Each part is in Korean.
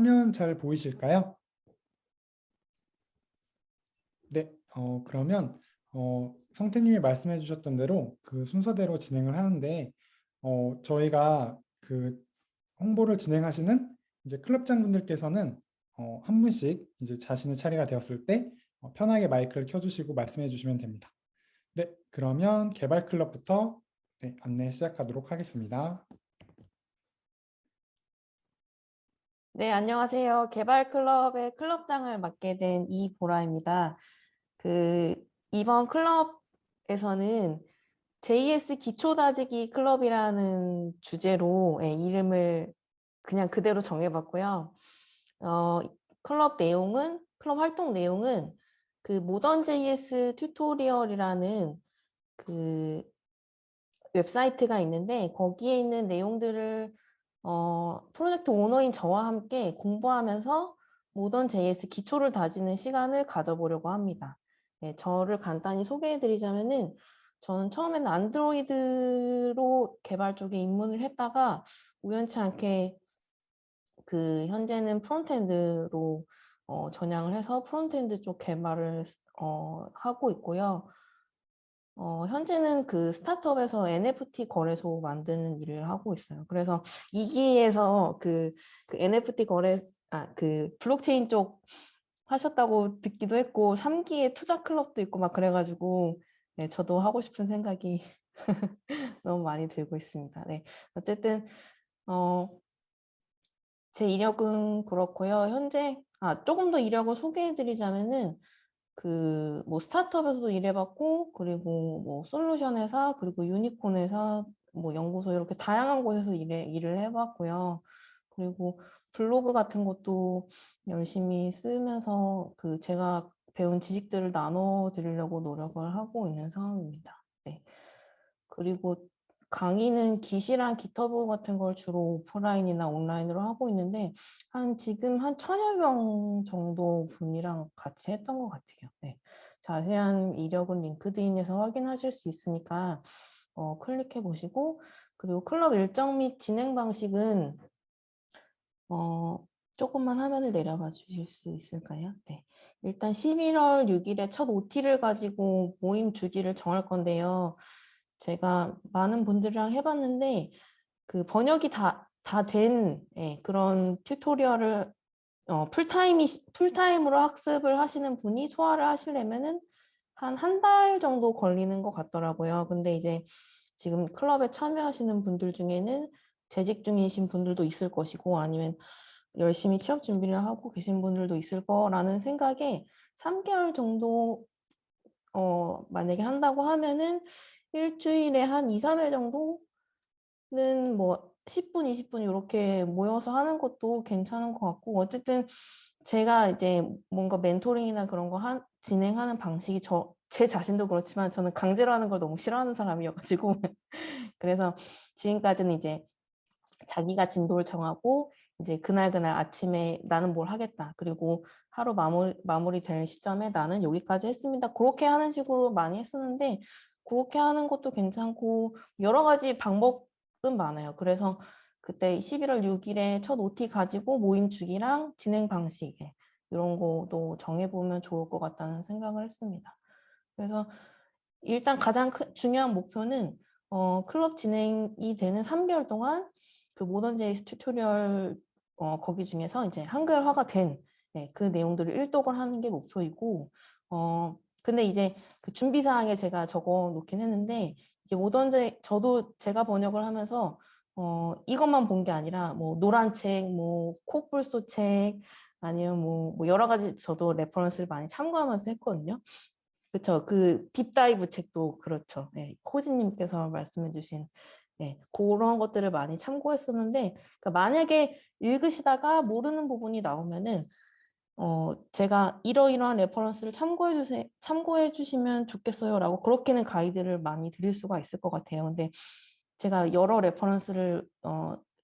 화면 잘 보이실까요? 네, 그러면 성태님이 말씀해 주셨던 대로 그 순서대로 진행을 하는데 저희가 그 홍보를 진행하시는 이제 클럽장 분들께서는 한 분씩 이제 자신의 차례가 되었을 때 편하게 마이크를 켜주시고 말씀해 주시면 됩니다. 네, 그러면 개발 클럽부터 네, 안내 시작하도록 하겠습니다. 네, 안녕하세요. 개발 클럽의 클럽장을 맡게 된 이보라입니다. 이번 클럽에서는 JS 기초 다지기 클럽이라는 주제로 이름을 그냥 그대로 정해봤고요. 클럽 활동 내용은 그 모던 JS 튜토리얼이라는 그 웹사이트가 있는데 거기에 있는 내용들을 프로젝트 오너인 저와 함께 공부하면서 모던 JS 기초를 다지는 시간을 가져보려고 합니다. 네, 저를 간단히 소개해드리자면은 저는 처음에는 안드로이드로 개발 쪽에 입문을 했다가 우연치 않게 현재는 프론트엔드로 전향을 해서 프론트엔드 쪽 개발을 하고 있고요. 현재는 그 스타트업에서 NFT 거래소 만드는 일을 하고 있어요. 그래서 2기에서 그 NFT 블록체인 쪽 하셨다고 듣기도 했고, 3기에 투자 클럽도 있고 막 그래가지고, 네, 저도 하고 싶은 생각이 너무 많이 들고 있습니다. 네. 어쨌든, 제 이력은 그렇고요. 현재, 조금 더 이력을 소개해드리자면은, 뭐 스타트업에서도 일해봤고, 그리고 뭐 솔루션 회사, 그리고 유니콘 회사, 뭐 연구소 이렇게 다양한 곳에서 일을 해봤고요. 그리고 블로그 같은 것도 열심히 쓰면서 제가 배운 지식들을 나눠드리려고 노력을 하고 있는 상황입니다. 네. 그리고 강의는 기시랑 기터브 같은 걸 주로 오프라인이나 온라인으로 하고 있는데 지금 한 1000여 명 정도 분이랑 같이 했던 것 같아요. 네. 자세한 이력은 링크드인에서 확인하실 수 있으니까 클릭해 보시고, 그리고 클럽 일정 및 진행 방식은 조금만 화면을 내려봐 주실 수 있을까요? 네. 일단 11월 6일에 첫 OT를 가지고 모임 주기를 정할 건데요. 제가 많은 분들이랑 해봤는데 번역이 다 된 그런 튜토리얼을 풀타임으로 학습을 하시는 분이 소화를 하시려면은 한 달 정도 걸리는 것 같더라고요. 근데 이제 지금 클럽에 참여하시는 분들 중에는 재직 중이신 분들도 있을 것이고, 아니면 열심히 취업 준비를 하고 계신 분들도 있을 거라는 생각에 3개월 정도 만약에 한다고 하면은 일주일에 한 2, 3회 정도는 뭐 10분, 20분 이렇게 모여서 하는 것도 괜찮은 것 같고, 어쨌든 제가 이제 뭔가 멘토링이나 그런 거 진행하는 방식이 제 자신도 그렇지만 저는 강제로 하는 걸 너무 싫어하는 사람이어가지고 그래서 지금까지는 이제 자기가 진도를 정하고 이제 그날 아침에 나는 뭘 하겠다. 그리고 하루 마무리 될 시점에 나는 여기까지 했습니다. 그렇게 하는 식으로 많이 했었는데 그렇게 하는 것도 괜찮고 여러 가지 방법은 많아요. 그래서 그때 11월 6일에 첫 OT 가지고 모임 주기랑 진행 방식 이런 것도 정해보면 좋을 것 같다는 생각을 했습니다. 그래서 일단 가장 중요한 목표는 클럽 진행이 되는 3개월 동안 그 모던 JS 튜토리얼 거기 중에서 이제 한글화가 된 그 내용들을 일독을 하는 게 목표이고, 근데 이제 그 준비 사항에 제가 적어 놓긴 했는데 이게 저도 제가 번역을 하면서 이것만 본 게 아니라 뭐 노란 책, 뭐 코뿔소 책, 아니면 뭐 여러 가지 저도 레퍼런스를 많이 참고하면서 했거든요. 그렇죠. 그 딥다이브 책도 그렇죠. 네, 호진님께서 말씀해주신 그런 것들을 많이 참고했었는데, 그러니까 만약에 읽으시다가 모르는 부분이 나오면은 제가 이러이러한 레퍼런스를 참고해 주시면 좋겠어요라고 그렇게는 가이드를 많이 드릴 수가 있을 것 같아요. 근데 제가 여러 레퍼런스를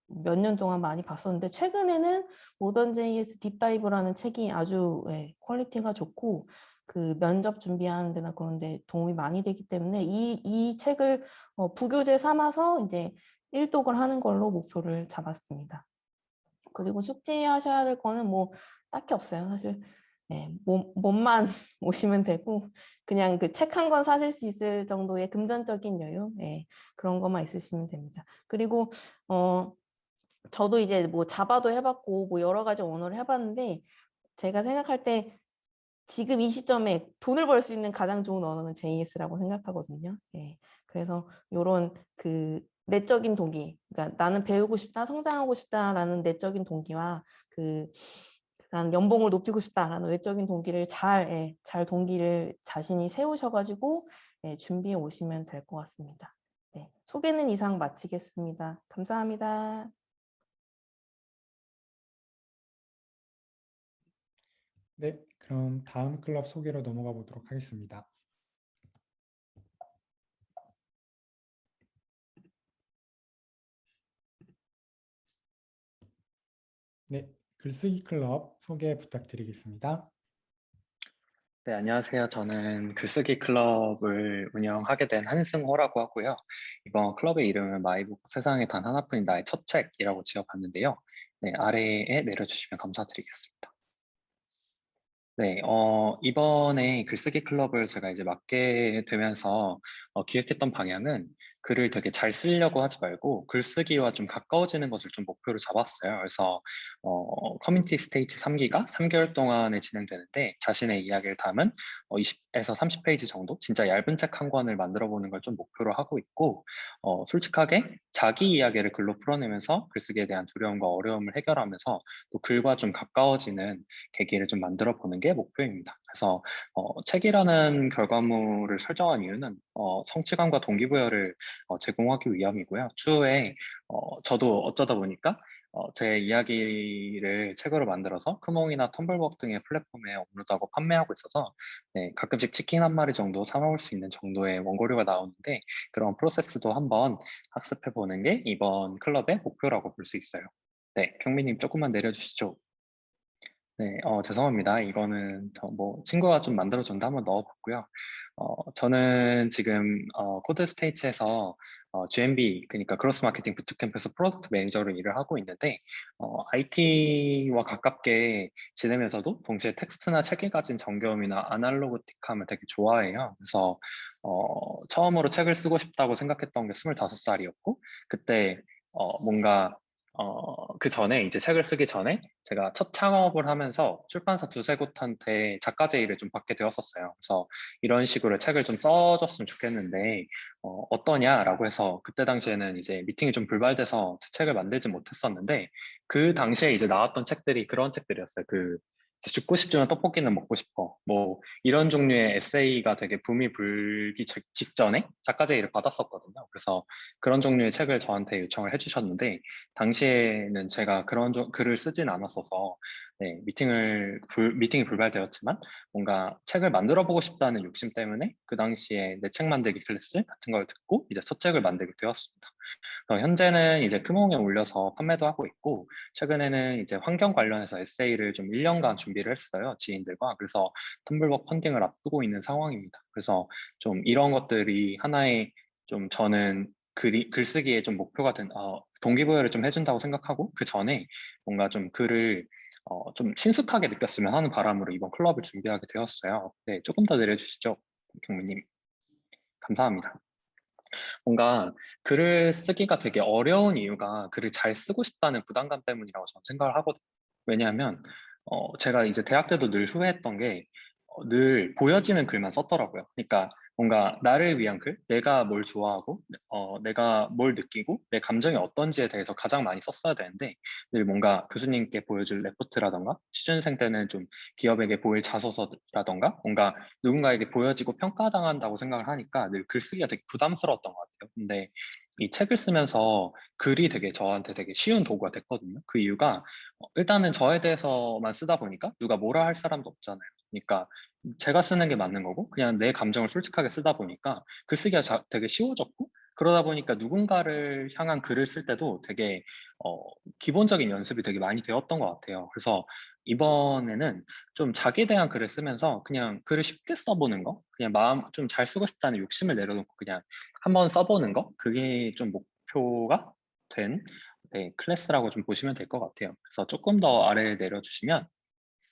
몇 년 동안 많이 봤었는데 최근에는 모던 JS 딥다이브라는 책이 아주 퀄리티가 좋고 그 면접 준비하는 데나 그런 데 도움이 많이 되기 때문에 이 책을 부교재 삼아서 이제 일독을 하는 걸로 목표를 잡았습니다. 그리고 숙지하셔야 될 거는 뭐 딱히 없어요. 사실 네, 몸만 오시면 되고 그냥 그 책 한 권 사실 수 있을 정도의 금전적인 여유 네, 그런 것만 있으시면 됩니다. 그리고 저도 이제 뭐 자바도 해봤고 뭐 여러 가지 언어를 해봤는데 제가 생각할 때 지금 이 시점에 돈을 벌 수 있는 가장 좋은 언어는 JS라고 생각하거든요. 예. 그래서 이런 그 내적인 동기, 그러니까 나는 배우고 싶다, 성장하고 싶다라는 내적인 동기와 난 연봉을 높이고 싶다라는 외적인 동기를 잘 동기를 자신이 세우셔가지고 준비해 오시면 될 것 같습니다. 네. 소개는 이상 마치겠습니다. 감사합니다. 네, 그럼 다음 클럽 소개로 넘어가 보도록 하겠습니다. 네, 글쓰기 클럽 소개 부탁드리겠습니다. 네, 안녕하세요. 저는 글쓰기 클럽을 운영하게 된 한승호라고 하고요. 이번 클럽의 이름은 마이북 세상에 단 하나뿐인 나의 첫 책이라고 지어봤는데요. 네, 아래에 내려주시면 감사드리겠습니다. 네, 이번에 글쓰기 클럽을 제가 이제 맡게 되면서 기획했던 방향은 글을 되게 잘 쓰려고 하지 말고 글쓰기와 좀 가까워지는 것을 좀 목표로 잡았어요. 그래서 커뮤니티 스테이지 3기가 3개월 동안에 진행되는데 자신의 이야기를 담은 20에서 30페이지 정도 진짜 얇은 책 한 권을 만들어 보는 걸 좀 목표로 하고 있고 솔직하게 자기 이야기를 글로 풀어내면서 글쓰기에 대한 두려움과 어려움을 해결하면서 또 글과 좀 가까워지는 계기를 좀 만들어 보는 게 목표입니다. 그래서 책이라는 결과물을 설정한 이유는 성취감과 동기부여를 제공하기 위함이고요. 추후에 저도 어쩌다 보니까 제 이야기를 책으로 만들어서 크몽이나 텀블벅 등의 플랫폼에 업로드하고 판매하고 있어서 네, 가끔씩 치킨 한 마리 정도 사 먹을 수 있는 정도의 원고료가 나오는데 그런 프로세스도 한번 학습해 보는 게 이번 클럽의 목표라고 볼 수 있어요. 네, 경민님 조금만 내려주시죠. 네, 죄송합니다. 이거는 뭐 친구가 좀 만들어줬는데 한번 넣어봤고요. 저는 지금 코드 스테이츠에서 GMB, 그러니까 크로스 마케팅 부트캠프에서 프로덕트 매니저로 일을 하고 있는데 IT와 가깝게 지내면서도 동시에 텍스트나 책에 가진 정겨움이나 아날로그틱함을 되게 좋아해요. 그래서 처음으로 책을 쓰고 싶다고 생각했던 게 25살이었고 그때 뭔가 그 전에 이제 책을 쓰기 전에 제가 첫 창업을 하면서 출판사 두세 곳한테 작가 제의를 좀 받게 되었었어요. 그래서 이런 식으로 책을 좀 써줬으면 좋겠는데 어떠냐라고 해서 그때 당시에는 이제 미팅이 좀 불발돼서 제 책을 만들지 못했었는데 그 당시에 이제 나왔던 책들이 그런 책들이었어요. 그 죽고 싶지만 떡볶이는 먹고 싶어. 뭐 이런 종류의 에세이가 되게 붐이 불기 직전에 작가 제의를 받았었거든요. 그래서 그런 종류의 책을 저한테 요청을 해주셨는데 당시에는 제가 그런 글을 쓰진 않았어서 네, 미팅이 불발되었지만 뭔가 책을 만들어 보고 싶다는 욕심 때문에 그 당시에 내 책 만들기 클래스 같은 걸 듣고 이제 첫 책을 만들게 되었습니다. 현재는 이제 크몽에 올려서 판매도 하고 있고 최근에는 이제 환경 관련해서 에세이를 좀 1년간 준비를 했어요. 지인들과. 그래서 텀블벅 펀딩을 앞두고 있는 상황입니다. 그래서 좀 이런 것들이 하나의 좀 저는 글쓰기에 좀 목표가 된 동기부여를 좀 해준다고 생각하고 그 전에 뭔가 좀 글을 좀 친숙하게 느꼈으면 하는 바람으로 이번 클럽을 준비하게 되었어요. 네, 조금 더 내려주시죠, 경무님. 감사합니다. 뭔가 글을 쓰기가 되게 어려운 이유가 글을 잘 쓰고 싶다는 부담감 때문이라고 저는 생각을 하거든요. 왜냐하면 제가 이제 대학 때도 늘 후회했던 게 늘 보여지는 글만 썼더라고요. 그러니까 뭔가 나를 위한 글, 내가 뭘 좋아하고, 내가 뭘 느끼고, 내 감정이 어떤지에 대해서 가장 많이 썼어야 되는데, 늘 뭔가 교수님께 보여줄 레포트라던가, 취준생 때는 좀 기업에게 보일 자소서라던가, 뭔가 누군가에게 보여지고 평가당한다고 생각을 하니까 늘 글쓰기가 되게 부담스러웠던 것 같아요. 근데 이 책을 쓰면서 글이 되게 저한테 되게 쉬운 도구가 됐거든요. 그 이유가 일단은 저에 대해서만 쓰다 보니까 누가 뭐라 할 사람도 없잖아요. 그러니까 제가 쓰는 게 맞는 거고 그냥 내 감정을 솔직하게 쓰다 보니까 글쓰기가 되게 쉬워졌고 그러다 보니까 누군가를 향한 글을 쓸 때도 되게 기본적인 연습이 되게 많이 되었던 것 같아요. 그래서 이번에는 좀 자기에 대한 글을 쓰면서 그냥 글을 쉽게 써보는 거, 그냥 마음 좀 잘 쓰고 싶다는 욕심을 내려놓고 그냥 한번 써보는 거, 그게 좀 목표가 된 네, 클래스라고 좀 보시면 될 것 같아요. 그래서 조금 더 아래에 내려주시면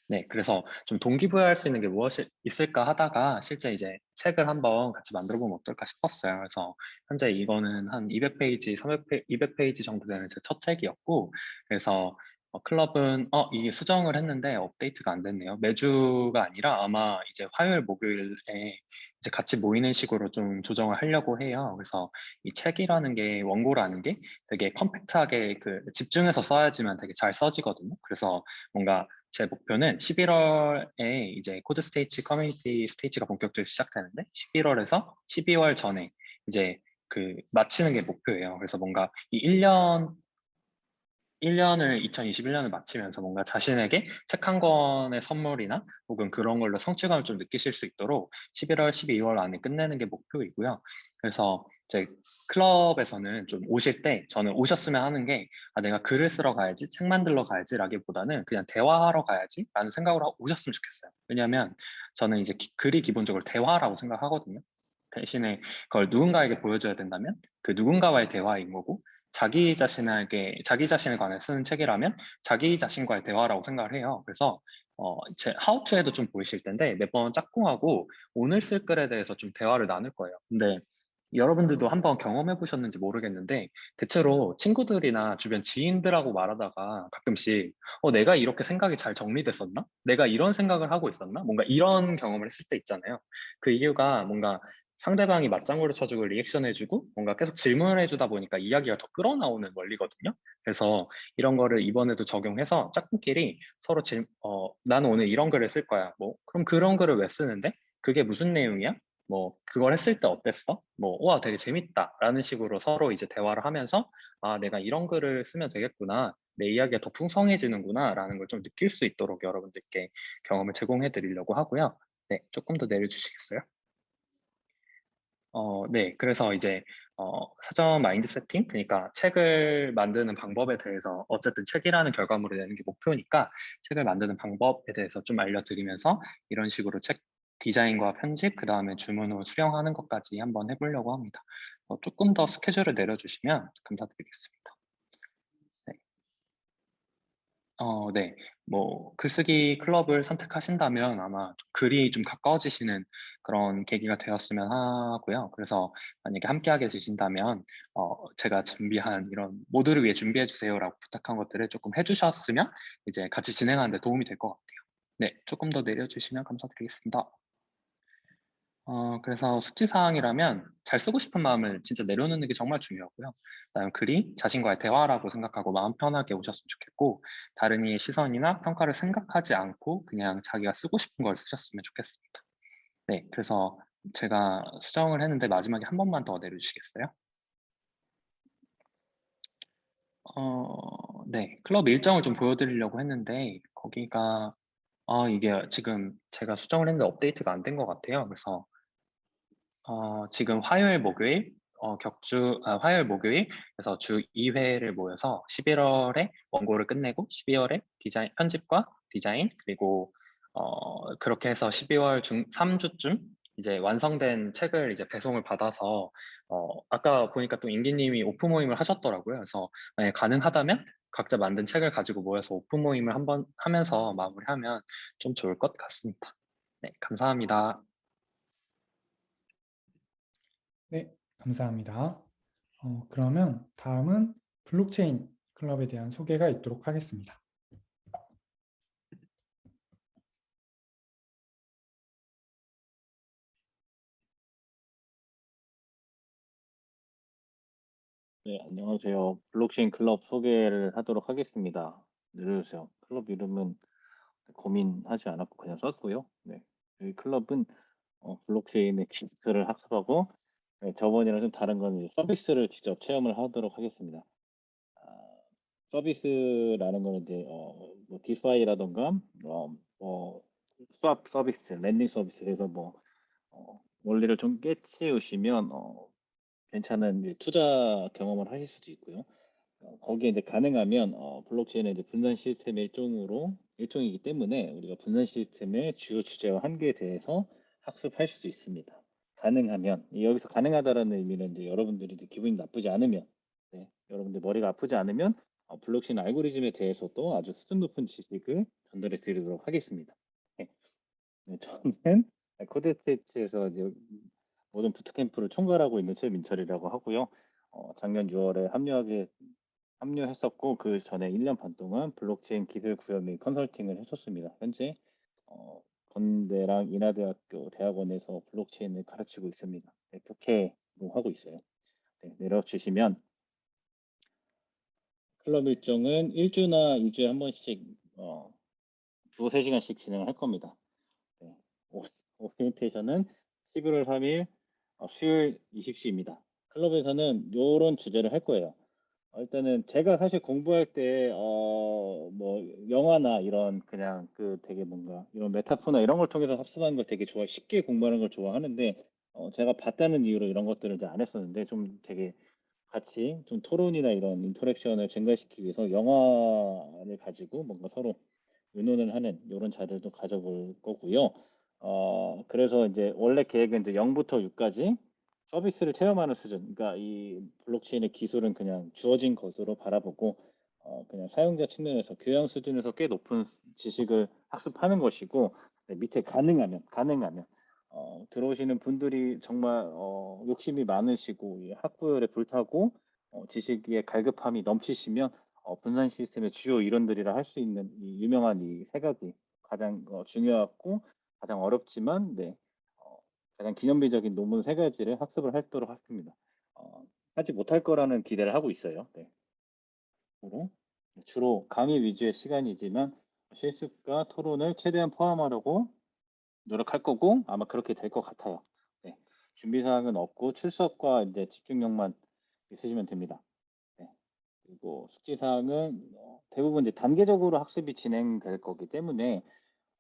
네, 그래서 좀 동기부여할 수 있는 게 무엇이 있을까 하다가 실제 이제 책을 한번 같이 만들어 보면 어떨까 싶었어요. 그래서 현재 이거는 한 200페이지, 200페이지 정도 되는 제 첫 책이었고, 그래서 클럽은 이게 수정을 했는데 업데이트가 안 됐네요. 매주가 아니라 아마 이제 화요일, 목요일에 이제 같이 모이는 식으로 좀 조정을 하려고 해요. 그래서 이 책이라는 게 원고라는 게 되게 컴팩트하게 그 집중해서 써야지만 되게 잘 써지거든요. 그래서 뭔가 제 목표는 11월에 이제 코드 스테이치 커뮤니티 스테이치가 본격적으로 시작되는데 11월에서 12월 전에 이제 그 마치는 게 목표예요. 그래서 뭔가 이 1년을 2021년을 마치면서 뭔가 자신에게 책 한 권의 선물이나 혹은 그런 걸로 성취감을 좀 느끼실 수 있도록 11월, 12월 안에 끝내는 게 목표이고요. 그래서 제 클럽에서는 좀 오실 때 저는 오셨으면 하는 게 내가 글을 쓰러 가야지, 책 만들러 가야지라기보다는 그냥 대화하러 가야지라는 생각으로 하고 오셨으면 좋겠어요. 왜냐하면 저는 이제 글이 기본적으로 대화라고 생각하거든요. 대신에 그걸 누군가에게 보여줘야 된다면 그 누군가와의 대화인 거고 자기 자신에 관해 쓰는 책이라면 자기 자신과의 대화라고 생각을 해요. 그래서 제 하우투에도 좀 보이실 텐데 매번 짝꿍하고 오늘 쓸 글에 대해서 좀 대화를 나눌 거예요. 근데 여러분들도 한번 경험해 보셨는지 모르겠는데 대체로 친구들이나 주변 지인들하고 말하다가 가끔씩 내가 이렇게 생각이 잘 정리됐었나? 내가 이런 생각을 하고 있었나? 뭔가 이런 경험을 했을 때 있잖아요. 그 이유가 뭔가 상대방이 맞장구를 쳐주고 리액션해주고 뭔가 계속 질문을 해주다 보니까 이야기가 더 끌어나오는 원리거든요. 그래서 이런 거를 이번에도 적용해서 짝꿍끼리 서로 나는 오늘 이런 글을 쓸 거야. 뭐 그럼 그런 글을 왜 쓰는데? 그게 무슨 내용이야? 뭐 그걸 했을 때 어땠어? 뭐 우와 되게 재밌다 라는 식으로 서로 이제 대화를 하면서 내가 이런 글을 쓰면 되겠구나 내 이야기가 더 풍성해지는구나 라는 걸 좀 느낄 수 있도록 여러분들께 경험을 제공해 드리려고 하고요. 네, 조금 더 내려주시겠어요? 네. 그래서 이제, 사전 마인드 세팅? 그러니까 책을 만드는 방법에 대해서 어쨌든 책이라는 결과물을 내는 게 목표니까 책을 만드는 방법에 대해서 좀 알려드리면서 이런 식으로 책 디자인과 편집, 그 다음에 주문을 수령하는 것까지 한번 해보려고 합니다. 조금 더 스케줄을 내려주시면 감사드리겠습니다. 네. 네. 뭐, 글쓰기 클럽을 선택하신다면 아마 좀 글이 좀 가까워지시는 그런 계기가 되었으면 하고요. 그래서 만약에 함께하게 되신다면, 제가 준비한 이런 모두를 위해 준비해주세요라고 부탁한 것들을 조금 해주셨으면 이제 같이 진행하는 데 도움이 될 것 같아요. 네. 조금 더 내려주시면 감사드리겠습니다. 그래서 숙지사항이라면 잘 쓰고 싶은 마음을 진짜 내려놓는 게 정말 중요하고요. 그다음 글이 자신과의 대화라고 생각하고 마음 편하게 오셨으면 좋겠고 다른 이의 시선이나 평가를 생각하지 않고 그냥 자기가 쓰고 싶은 걸 쓰셨으면 좋겠습니다. 네, 그래서 제가 수정을 했는데 마지막에 한 번만 더 내려주시겠어요? 네, 클럽 일정을 좀 보여드리려고 했는데 거기가 이게 지금 제가 수정을 했는데 업데이트가 안 된 것 같아요. 그래서 지금 화요일, 목요일, 화요일, 목요일, 그래서 주 2회를 모여서 11월에 원고를 끝내고 12월에 편집과 디자인, 그리고, 그렇게 해서 12월 3주쯤 이제 완성된 책을 이제 배송을 받아서, 아까 보니까 또 임기님이 오프 모임을 하셨더라고요. 그래서 만약에 가능하다면 각자 만든 책을 가지고 모여서 오프 모임을 한번 하면서 마무리하면 좀 좋을 것 같습니다. 네, 감사합니다. 네, 감사합니다. 그러면 다음은 블록체인 클럽에 대한 소개가 있도록 하겠습니다. 네, 안녕하세요. 블록체인 클럽 소개를 하도록 하겠습니다. 늘려주세요. 클럽 이름은 고민하지 않았고 그냥 썼고요. 네, 이 클럽은 블록체인의 기술을 학습하고 저번이랑 좀 다른 건 이제 서비스를 직접 체험을 하도록 하겠습니다. 아, 서비스라는 거는 이제 뭐 디파이라던가 뭐 스왑 서비스, 랜딩 서비스에서 뭐 원리를 좀 깨치우시면 괜찮은 이제 투자 경험을 하실 수도 있고요. 거기에 이제 가능하면 블록체인은 이제 분산 시스템의 일종이기 때문에 우리가 분산 시스템의 주요 주제와 한계에 대해서 학습할 수 있습니다. 가능하면 여기서 가능하다라는 의미는 이제 여러분들이 이제 기분이 나쁘지 않으면, 네, 여러분들 머리가 아프지 않으면 블록체인 알고리즘에 대해서도 아주 수준 높은 지식을 전달해 드리도록 하겠습니다. 네, 네, 저는 코드테치에서 이제 모든 부트캠프를 총괄하고 있는 최민철이라고 하고요. 작년 6월에 합류했었고 그 전에 1년 반 동안 블록체인 기술 구현 및 컨설팅을 했었습니다. 현재 건대랑 인하대학교 대학원에서 블록체인을 가르치고 있습니다. 네, 부캐로 하고 있어요. 네, 내려주시면 클럽 일정은 1주나 2주에 한 번씩 두세 시간씩 진행을 할 겁니다. 네, 오리엔테이션은 11월 3일 수요일 20시입니다. 클럽에서는 이런 주제를 할 거예요. 일단은 제가 사실 공부할 때 뭐 영화나 이런 그냥 그 되게 뭔가 이런 메타포나 이런 걸 통해서 합성하는 걸 되게 쉽게 공부하는 걸 좋아하는데 제가 봤다는 이유로 이런 것들을 이제 안 했었는데 좀 되게 같이 좀 토론이나 이런 인터랙션을 증가시키기 위해서 영화를 가지고 뭔가 서로 의논을 하는 이런 자리도 가져볼 거고요. 그래서 이제 원래 계획은 이제 0부터 6까지 서비스를 체험하는 수준, 그러니까 이 블록체인의 기술은 그냥 주어진 것으로 바라보고 그냥 사용자 측면에서 교양 수준에서 꽤 높은 지식을 학습하는 것이고 네, 밑에 가능하면 들어오시는 분들이 정말 욕심이 많으시고 이 학구열에 불타고 지식의 갈급함이 넘치시면 분산 시스템의 주요 이론들이라 할 수 있는 이 유명한 이 세 가지 가장 중요하고 가장 어렵지만 네, 가장 기념비적인 논문 세 가지를 학습을 하도록 하겠습니다. 하지 못할 거라는 기대를 하고 있어요. 네. 주로 강의 위주의 시간이지만 실습과 토론을 최대한 포함하려고 노력할 거고 아마 그렇게 될 것 같아요. 네. 준비 사항은 없고 출석과 이제 집중력만 있으시면 됩니다. 네. 그리고 숙지 사항은 대부분 이제 단계적으로 학습이 진행될 거기 때문에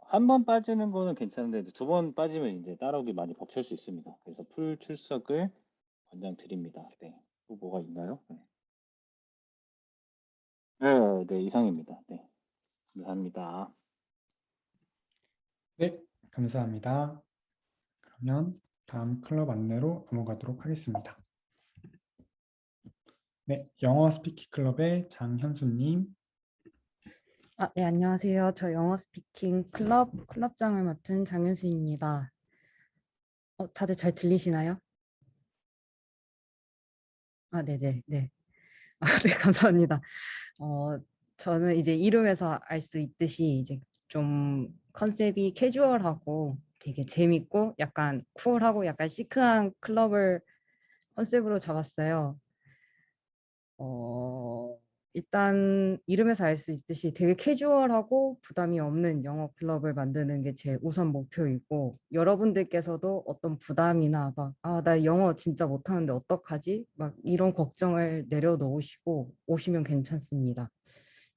한 번 빠지는 거는 괜찮은데 두 번 빠지면 이제 따라오기 많이 벅찰 수 있습니다. 그래서 풀 출석을 권장드립니다. 네. 또 뭐가 있나요? 네. 네, 네, 이상입니다. 네. 감사합니다. 네, 감사합니다. 그러면 다음 클럽 안내로 넘어가도록 하겠습니다. 네, 영어 스피킹 클럽의 장현수님. 네, 안녕하세요. 저 영어 스피킹 클럽장을 맡은 장윤수입니다. 다들 잘 들리시나요? 네네, 네. 네, 감사합니다. 저는 이제 이름에서 알 수 있듯이 이제 좀 컨셉이 캐주얼하고 되게 재밌고 약간 쿨하고 약간 시크한 클럽을 컨셉으로 잡았어요. 일단 이름에서 알 수 있듯이 되게 캐주얼하고 부담이 없는 영어 클럽을 만드는 게 제 우선 목표이고 여러분들께서도 어떤 부담이나 나 영어 진짜 못하는데 어떡하지? 막 이런 걱정을 내려놓으시고 오시면 괜찮습니다.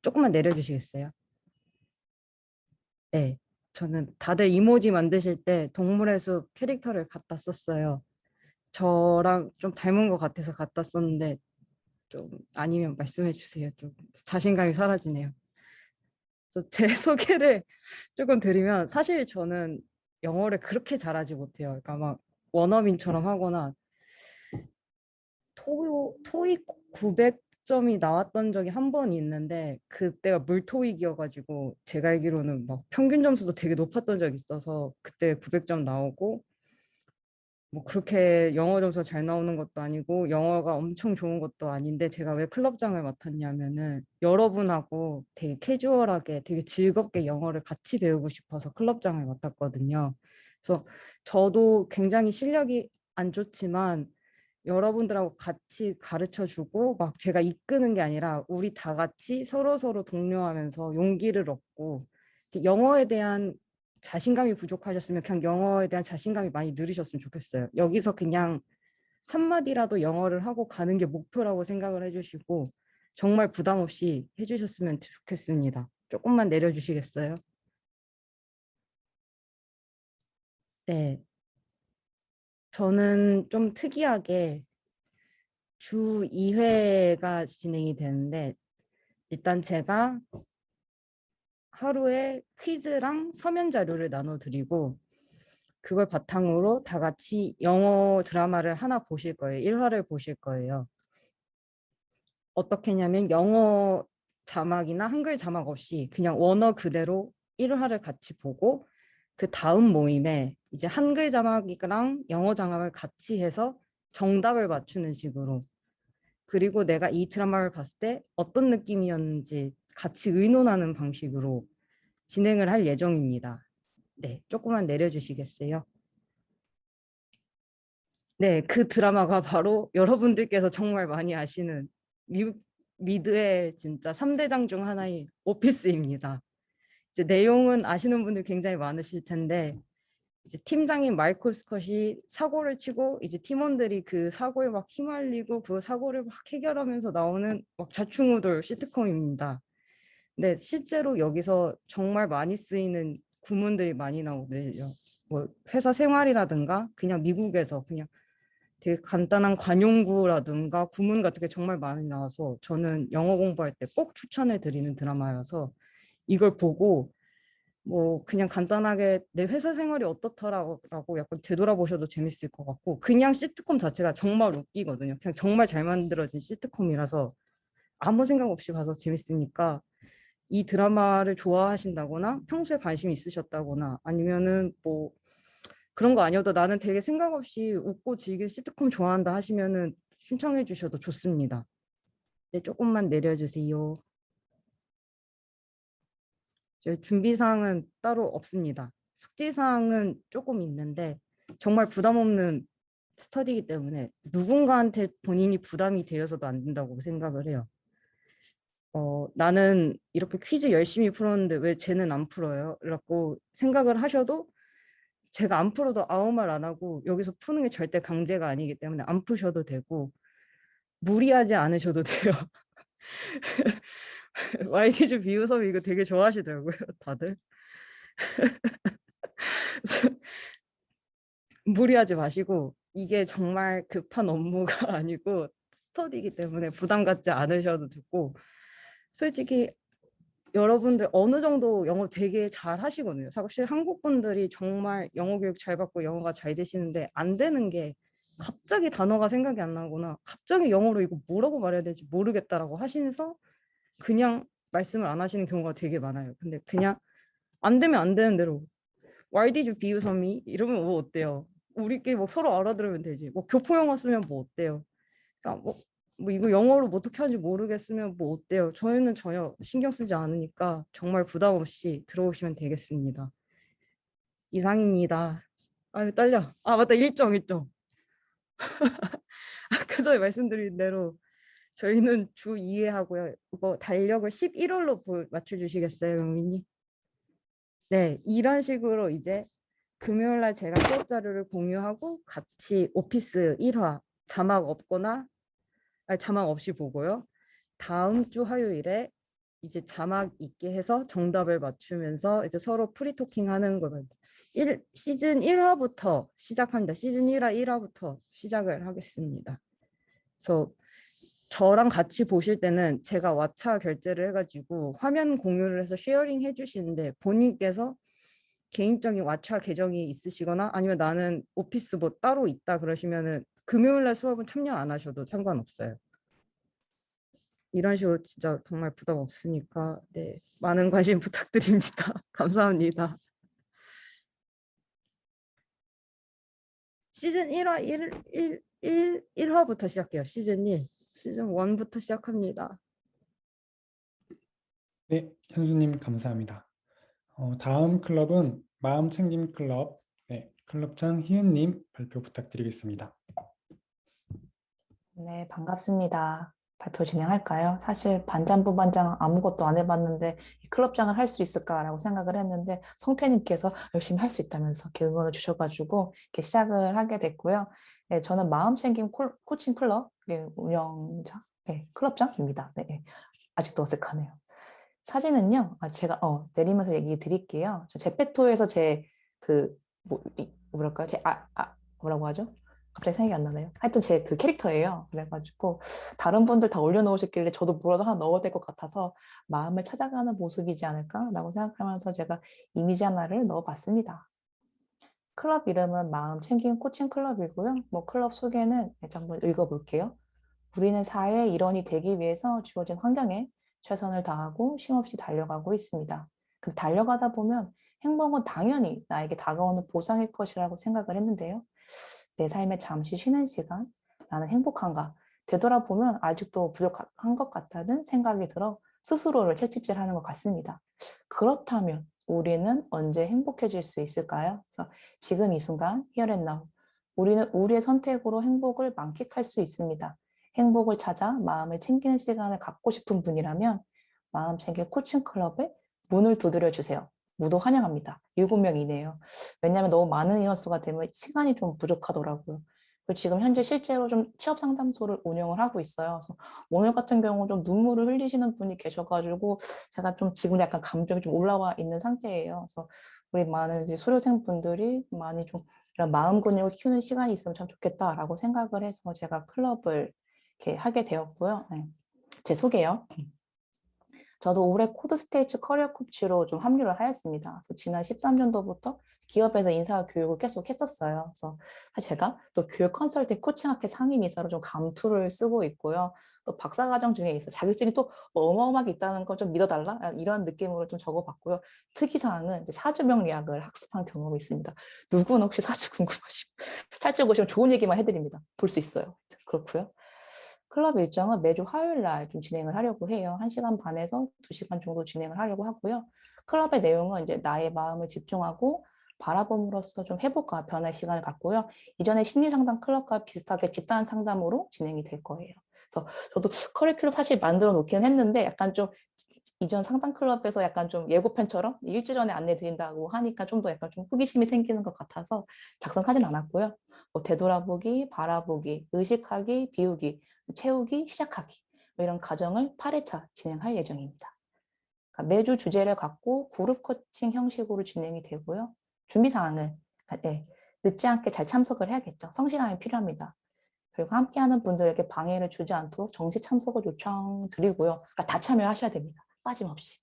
조금만 내려주시겠어요? 네. 저는 다들 이모지 만드실 때 동물의 숲 캐릭터를 갖다 썼어요. 저랑 좀 닮은 것 같아서 갖다 썼는데 좀 아니면 말씀해 주세요. 좀 자신감이 사라지네요. 그래서 제 소개를 조금 드리면 사실 저는 영어를 그렇게 잘하지 못해요. 그러니까 막 원어민처럼 하거나 토익 900점이 나왔던 적이 한 번 있는데 그때가 물토익이어가지고 제가 알기로는 막 평균 점수도 되게 높았던 적이 있어서 그때 900점 나오고 뭐 그렇게 영어 점수가 잘 나오는 것도 아니고 영어가 엄청 좋은 것도 아닌데 제가 왜 클럽장을 맡았냐면은 여러분하고 되게 캐주얼하게 되게 즐겁게 영어를 같이 배우고 싶어서 클럽장을 맡았거든요. 그래서 저도 굉장히 실력이 안 좋지만 여러분들하고 같이 가르쳐 주고 막 제가 이끄는 게 아니라 우리 다 같이 서로 독려하면서 용기를 얻고 영어에 대한 자신감이 부족하셨으면 그냥 영어에 대한 자신감이 많이 늘으셨으면 좋겠어요. 여기서 그냥 한마디라도 영어를 하고 가는 게 목표라고 생각을 해주시고 정말 부담 없이 해주셨으면 좋겠습니다. 조금만 내려주시겠어요? 네. 저는 좀 특이하게 주 2회가 진행이 되는데 일단 제가 하루에 퀴즈랑 서면 자료를 나눠드리고 그걸 바탕으로 다 같이 영어 드라마를 하나 보실 거예요. 1화를 보실 거예요. 어떻게 했냐면 영어 자막이나 한글 자막 없이 그냥 원어 그대로 1화를 같이 보고 그 다음 모임에 이제 한글 자막이랑 영어 자막을 같이 해서 정답을 맞추는 식으로, 그리고 내가 이 드라마를 봤을 때 어떤 느낌이었는지 같이 의논하는 방식으로 진행을 할 예정입니다. 네, 조금만 내려주시겠어요? 네, 그 드라마가 바로 여러분들께서 정말 많이 아시는 미국 미드의 진짜 3대장 중 하나인 오피스입니다. 이제 내용은 아시는 분들 굉장히 많으실 텐데, 이제 팀장인 마이클 스콧이 사고를 치고 이제 팀원들이 그 사고에 막 휘말리고 그 사고를 막 해결하면서 나오는 막 좌충우돌 시트콤입니다. 근데 실제로 여기서 정말 많이 쓰이는 구문들이 많이 나오거든요. 뭐 회사 생활이라든가 그냥 미국에서 그냥 되게 간단한 관용구라든가 구문 같은 게 정말 많이 나와서 저는 영어 공부할 때 꼭 추천해 드리는 드라마여서 이걸 보고 뭐 그냥 간단하게 내 회사 생활이 어떻더라고 약간 되돌아보셔도 재밌을 것 같고, 그냥 시트콤 자체가 정말 웃기거든요. 그냥 정말 잘 만들어진 시트콤이라서 아무 생각 없이 봐서 재밌으니까, 이 드라마를 좋아하신다거나 평소에 관심이 있으셨다거나 아니면은 뭐 그런 거 아니어도 나는 되게 생각 없이 웃고 즐길 시트콤 좋아한다 하시면은 신청해 주셔도 좋습니다. 네, 조금만 내려주세요. 저희 준비사항은 따로 없습니다. 숙지사항은 조금 있는데 정말 부담 없는 스터디이기 때문에 누군가한테 본인이 부담이 되어서도 안 된다고 생각을 해요. 나는 이렇게 퀴즈 열심히 풀었는데 왜 쟤는 안 풀어요? 라고 생각을 하셔도, 제가 안 풀어도 아무 말 안 하고 여기서 푸는 게 절대 강제가 아니기 때문에 안 푸셔도 되고 무리하지 않으셔도 돼요. YTG 비우섭이 이거 되게 좋아하시더라고요, 다들. 무리하지 마시고, 이게 정말 급한 업무가 아니고 스터디이기 때문에 부담 갖지 않으셔도 되고, 솔직히 여러분들 어느 정도 영어 되게 잘 하시거든요. 사실 한국 분들이 정말 영어 교육 잘 받고 영어가 잘 되시는데 안 되는 게, 갑자기 단어가 생각이 안 나거나 갑자기 영어로 이거 뭐라고 말해야 될지 모르겠다라고 하시면서 그냥 말씀을 안 하시는 경우가 되게 많아요. 근데 그냥 안 되면 안 되는 대로 Why did you 비웃어 me? 이러면 뭐 어때요? 우리끼리 뭐 서로 알아들으면 되지. 뭐 교포영어 쓰면 뭐 어때요? 그러니까 뭐 이거 영어로 뭐 어떻게 하는지 모르겠으면 뭐 어때요? 저희는 전혀 신경 쓰지 않으니까 정말 부담 없이 들어오시면 되겠습니다. 이상입니다. 아유 떨려. 아 맞다, 일정. 아까 전에 말씀드린 대로 저희는 주 2회 하고요. 이거 달력을 11월로 맞춰주시겠어요, 영민님? 네, 이런 식으로 이제 금요일 날 제가 수업 자료를 공유하고 같이 오피스 1화 자막 없거나, 아니, 자막 없이 보고요. 다음 주 화요일에 이제 자막 있게 해서 정답을 맞추면서 이제 서로 프리토킹 하는 거는 시즌 1화부터 시작합니다. 시즌 1화 1화부터 시작을 하겠습니다. 그래서 저랑 같이 보실 때는 제가 왓챠 결제를 해가지고 화면 공유를 해서 쉐어링 해주시는데, 본인께서 개인적인 왓챠 계정이 있으시거나 아니면 나는 오피스 뭐 따로 있다 그러시면은 금요일날 수업은 참여 안 하셔도 상관없어요. 이런 식으로 진짜 정말 부담 없으니까 네, 많은 관심 부탁드립니다. 감사합니다. 시즌 1화 1화부터 시작해요. 시즌 1. 시즌 1부터 시작합니다. 네, 현수님 감사합니다. 다음 클럽은 마음챙김 클럽, 네, 클럽장 희은님 발표 부탁드리겠습니다. 네, 반갑습니다. 발표 진행할까요? 사실 반장부반장 아무것도 안 해봤는데 이 클럽장을 할 수 있을까라고 생각을 했는데 성태님께서 열심히 할 수 있다면서 이렇게 응원을 주셔가지고 이렇게 시작을 하게 됐고요. 네, 저는 마음챙김 코칭 클럽 운영자, 네, 클럽장입니다. 네, 아직도 어색하네요. 사진은요, 제가 내리면서 얘기 드릴게요. 저 제페토에서 뭐랄까요? 뭐라고 하죠? 갑자기 생각이 안 나네요. 하여튼 제 그 캐릭터예요. 그래가지고 다른 분들 다 올려놓으셨길래 저도 뭐라도 하나 넣어야 될 것 같아서 마음을 찾아가는 모습이지 않을까라고 생각하면서 제가 이미지 하나를 넣어봤습니다. 클럽 이름은 마음 챙김 코칭 클럽이고요. 뭐 클럽 소개는 한번 읽어볼게요. 우리는 사회의 일원이 되기 위해서 주어진 환경에 최선을 다하고 쉼없이 달려가고 있습니다. 그 달려가다 보면 행복은 당연히 나에게 다가오는 보상일 것이라고 생각을 했는데요. 내 삶에 잠시 쉬는 시간, 나는 행복한가? 되돌아보면 아직도 부족한 것 같다는 생각이 들어 스스로를 채찍질하는 것 같습니다. 그렇다면 우리는 언제 행복해질 수 있을까요? 그래서 지금 이 순간, here and now, 우리는 우리의 선택으로 행복을 만끽할 수 있습니다. 행복을 찾아 마음을 챙기는 시간을 갖고 싶은 분이라면 마음 챙길 코칭 클럽에 문을 두드려 주세요. 모두 환영합니다. 7명이네요. 왜냐하면 너무 많은 인원수가 되면 시간이 좀 부족하더라고요. 그리고 지금 현재 실제로 좀 취업 상담소를 운영을 하고 있어요. 그래서 오늘 같은 경우 좀 눈물을 흘리시는 분이 계셔가지고 제가 좀 지금 약간 감정이 좀 올라와 있는 상태예요. 그래서 우리 많은 이제 수료생 분들이 많이 좀 이런 마음 근육을 키우는 시간이 있으면 참 좋겠다라고 생각을 해서 제가 클럽을 이렇게 하게 되었고요. 네. 제 소개요. 저도 올해 코드 스테이츠 커리어 코치로 좀 합류를 하였습니다. 그래서 지난 13년도부터 기업에서 인사 교육을 계속 했었어요. 그래서 사실 제가 또 교육 컨설팅 코칭학회 상임이사로 좀 감투를 쓰고 있고요. 또 박사과정 중에 있어 자격증이 또 어마어마하게 있다는 걸 좀 믿어달라 이런 느낌으로 좀 적어봤고요. 특이사항은 이제 사주명리학을 학습한 경험이 있습니다. 누구는 혹시 사주 궁금하시고 살짝 오시면 좋은 얘기만 해드립니다. 볼 수 있어요. 그렇고요. 클럽 일정은 매주 화요일 날 좀 진행을 하려고 해요. 1시간 반에서 2시간 정도 진행을 하려고 하고요. 클럽의 내용은 이제 나의 마음을 집중하고 바라봄으로써 좀 회복과 변화의 시간을 갖고요. 이전에 심리상담 클럽과 비슷하게 집단 상담으로 진행이 될 거예요. 그래서 저도 커리큘럼 사실 만들어 놓기는 했는데 약간 좀 이전 상담 클럽에서 약간 좀 예고편처럼 일주 전에 안내 드린다고 하니까 좀 더 약간 좀 호기심이 생기는 것 같아서 작성하진 않았고요. 뭐 되돌아보기, 바라보기, 의식하기, 비우기, 채우기, 시작하기 이런 과정을 8회차 진행할 예정입니다. 그러니까 매주 주제를 갖고 그룹 코칭 형식으로 진행이 되고요. 준비사항은 네, 늦지 않게 잘 참석을 해야겠죠. 성실함이 필요합니다. 그리고 함께하는 분들에게 방해를 주지 않도록 정시 참석을 요청드리고요. 그러니까 다 참여하셔야 됩니다. 빠짐없이.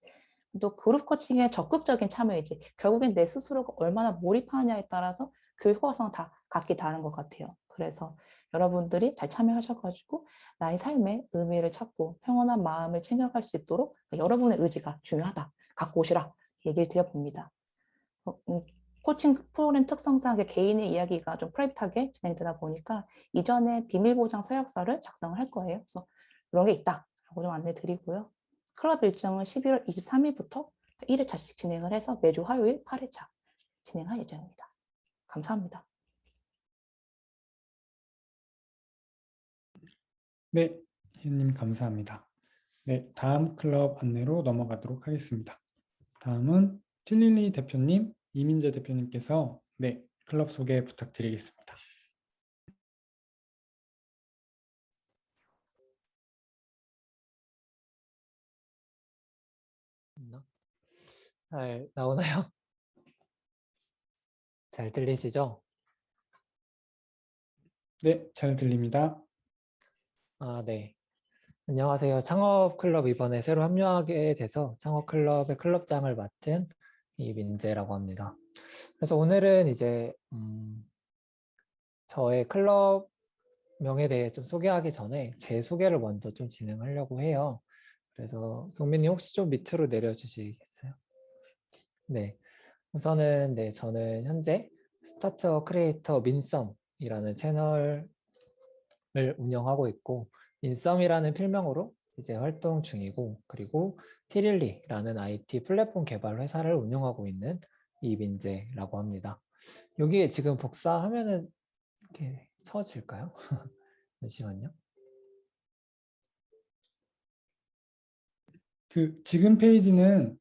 또 그룹 코칭의 적극적인 참여이지 결국엔 내 스스로가 얼마나 몰입하느냐에 따라서 교육 효과성은 다 각기 다른 것 같아요. 그래서 여러분들이 잘 참여하셔가지고 나의 삶에 의미를 찾고 평온한 마음을 챙겨갈 수 있도록 여러분의 의지가 중요하다. 갖고 오시라 얘기를 드려봅니다. 코칭 프로그램 특성상 개인의 이야기가 좀 프라이빗하게 진행되다 보니까 이전에 비밀보장 서약서를 작성을 할 거예요. 그래서 그런 게 있다라고 좀 안내 드리고요. 클럽 일정은 11월 23일부터 1회차씩 진행을 해서 매주 화요일 8회차 진행할 예정입니다. 감사합니다. 네, 희님 감사합니다. 네, 다음 클럽 안내로 넘어가도록 하겠습니다. 다음은 틸릴리 대표님, 이민재 대표님께서 네, 클럽 소개 부탁드리겠습니다. 잘 나오나요? 잘 들리시죠? 네, 잘 들립니다. 아, 네. 안녕하세요. 창업클럽 이번에 새로 합류하게 돼서 창업클럽의 클럽장을 맡은 이민재라고 합니다. 그래서 오늘은 이제 저의 클럽명에 대해 좀 소개하기 전에 제 소개를 먼저 좀 진행하려고 해요. 그래서 경민님 혹시 좀 밑으로 내려주시겠어요? 네. 우선은 네, 저는 현재 스타트업 크리에이터 민썸이라는 채널을 운영하고 있고 민썸이라는 필명으로 이제 활동 중이고 그리고 티릴리라는 IT 플랫폼 개발 회사를 운영하고 있는 이민재라고 합니다. 여기에 지금 복사하면은 이렇게 쳐질까요? 잠시만요. 그 지금 페이지는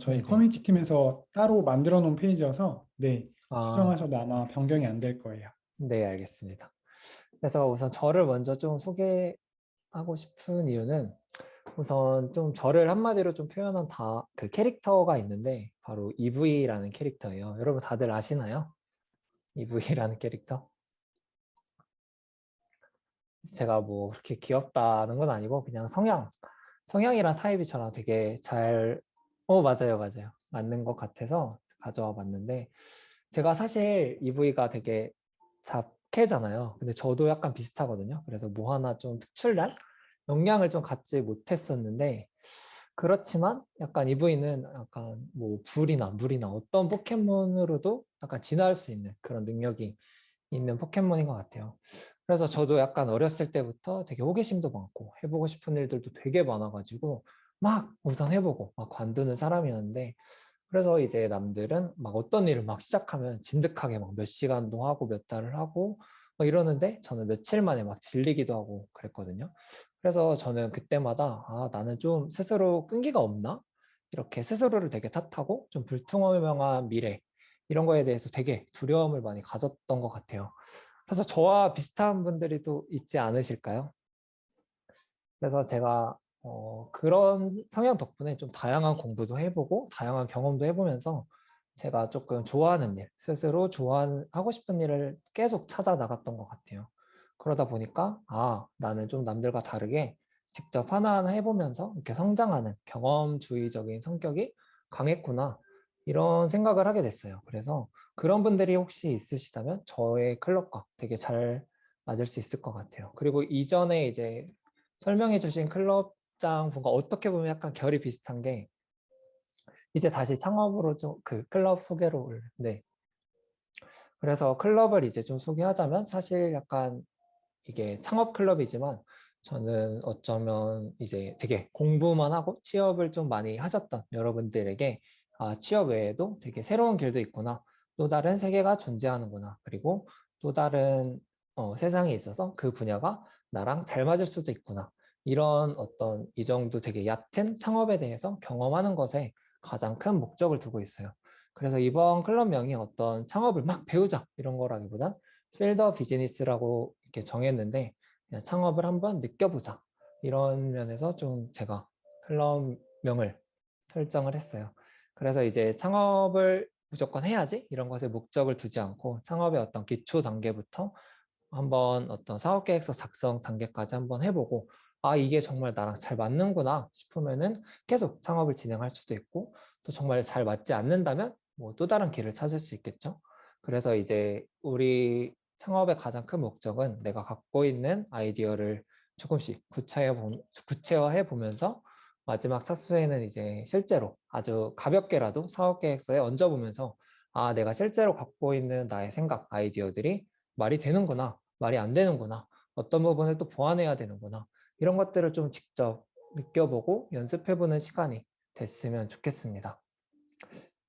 저희 네네. 커뮤니티 팀에서 따로 만들어 놓은 페이지여서 네, 아, 수정하셔도 아마 변경이 안 될 거예요. 네, 알겠습니다. 그래서 우선 저를 먼저 좀 소개하고 싶은 이유는 우선 좀 저를 한마디로 좀 표현한 그 캐릭터가 있는데 바로 EV라는 캐릭터예요. 여러분 다들 아시나요? EV라는 캐릭터? 제가 뭐 그렇게 귀엽다는 건 아니고 그냥 성향이랑 타입이 저랑 되게 맞아요, 맞아요. 맞는 것 같아서 가져와 봤는데 제가 사실 EV가 되게 잡캐잖아요. 근데 저도 약간 비슷하거든요. 그래서 뭐 하나 좀 특출난 역량을 좀 갖지 못했었는데 그렇지만 약간 EV는 약간 뭐 불이나 물이나 어떤 포켓몬으로도 약간 진화할 수 있는 그런 능력이 있는 포켓몬인 것 같아요. 그래서 저도 약간 어렸을 때부터 되게 호기심도 많고 해보고 싶은 일들도 되게 많아가지고 막 우선 해보고 막 관두는 사람이었는데, 그래서 이제 남들은 막 어떤 일을 막 시작하면 진득하게 막 몇 시간도 하고 몇 달을 하고 막 이러는데 저는 며칠 만에 막 질리기도 하고 그랬거든요. 그래서 저는 그때마다 아, 나는 좀 스스로 끈기가 없나? 이렇게 스스로를 되게 탓하고 좀 불투명한 미래 이런 거에 대해서 되게 두려움을 많이 가졌던 것 같아요. 그래서 저와 비슷한 분들이 또 있지 않으실까요? 그래서 제가 그런 성향 덕분에 좀 다양한 공부도 해보고 다양한 경험도 해보면서 제가 조금 좋아하는 일, 스스로 좋아하고 싶은 일을 계속 찾아 나갔던 것 같아요. 그러다 보니까 아, 나는 좀 남들과 다르게 직접 하나하나 해보면서 이렇게 성장하는 경험주의적인 성격이 강했구나 이런 생각을 하게 됐어요. 그래서 그런 분들이 혹시 있으시다면 저의 클럽과 되게 잘 맞을 수 있을 것 같아요. 그리고 이전에 이제 설명해 주신 클럽장 분과 어떻게 보면 약간 결이 비슷한 게 이제 다시 창업으로 좀 그 클럽 소개로 네. 그래서 클럽을 이제 좀 소개하자면 사실 약간 이게 창업 클럽이지만 저는 어쩌면 이제 되게 공부만 하고 취업을 좀 많이 하셨던 여러분들에게 아, 취업 외에도 되게 새로운 길도 있구나. 또 다른 세계가 존재하는구나. 그리고 또 다른 세상에 있어서 그 분야가 나랑 잘 맞을 수도 있구나. 이런 어떤 이 정도 되게 얕은 창업에 대해서 경험하는 것에 가장 큰 목적을 두고 있어요. 그래서 이번 클럽명이 어떤 창업을 막 배우자 이런 거라기보단 필더 비즈니스라고 이렇게 정했는데 그냥 창업을 한번 느껴보자 이런 면에서 좀 제가 클럽명을 설정을 했어요. 그래서 이제 창업을 무조건 해야지 이런 것에 목적을 두지 않고 창업의 어떤 기초 단계부터 한번 어떤 사업계획서 작성 단계까지 한번 해보고 아, 이게 정말 나랑 잘 맞는구나 싶으면은 계속 창업을 진행할 수도 있고 또 정말 잘 맞지 않는다면 뭐 또 다른 길을 찾을 수 있겠죠. 그래서 이제 우리 창업의 가장 큰 목적은 내가 갖고 있는 아이디어를 조금씩 구체화해 보면서 마지막 착수에는 이제 실제로 아주 가볍게라도 사업계획서에 얹어보면서 아, 내가 실제로 갖고 있는 나의 생각, 아이디어들이 말이 되는구나, 말이 안 되는구나, 어떤 부분을 또 보완해야 되는구나, 이런 것들을 좀 직접 느껴보고 연습해보는 시간이 됐으면 좋겠습니다.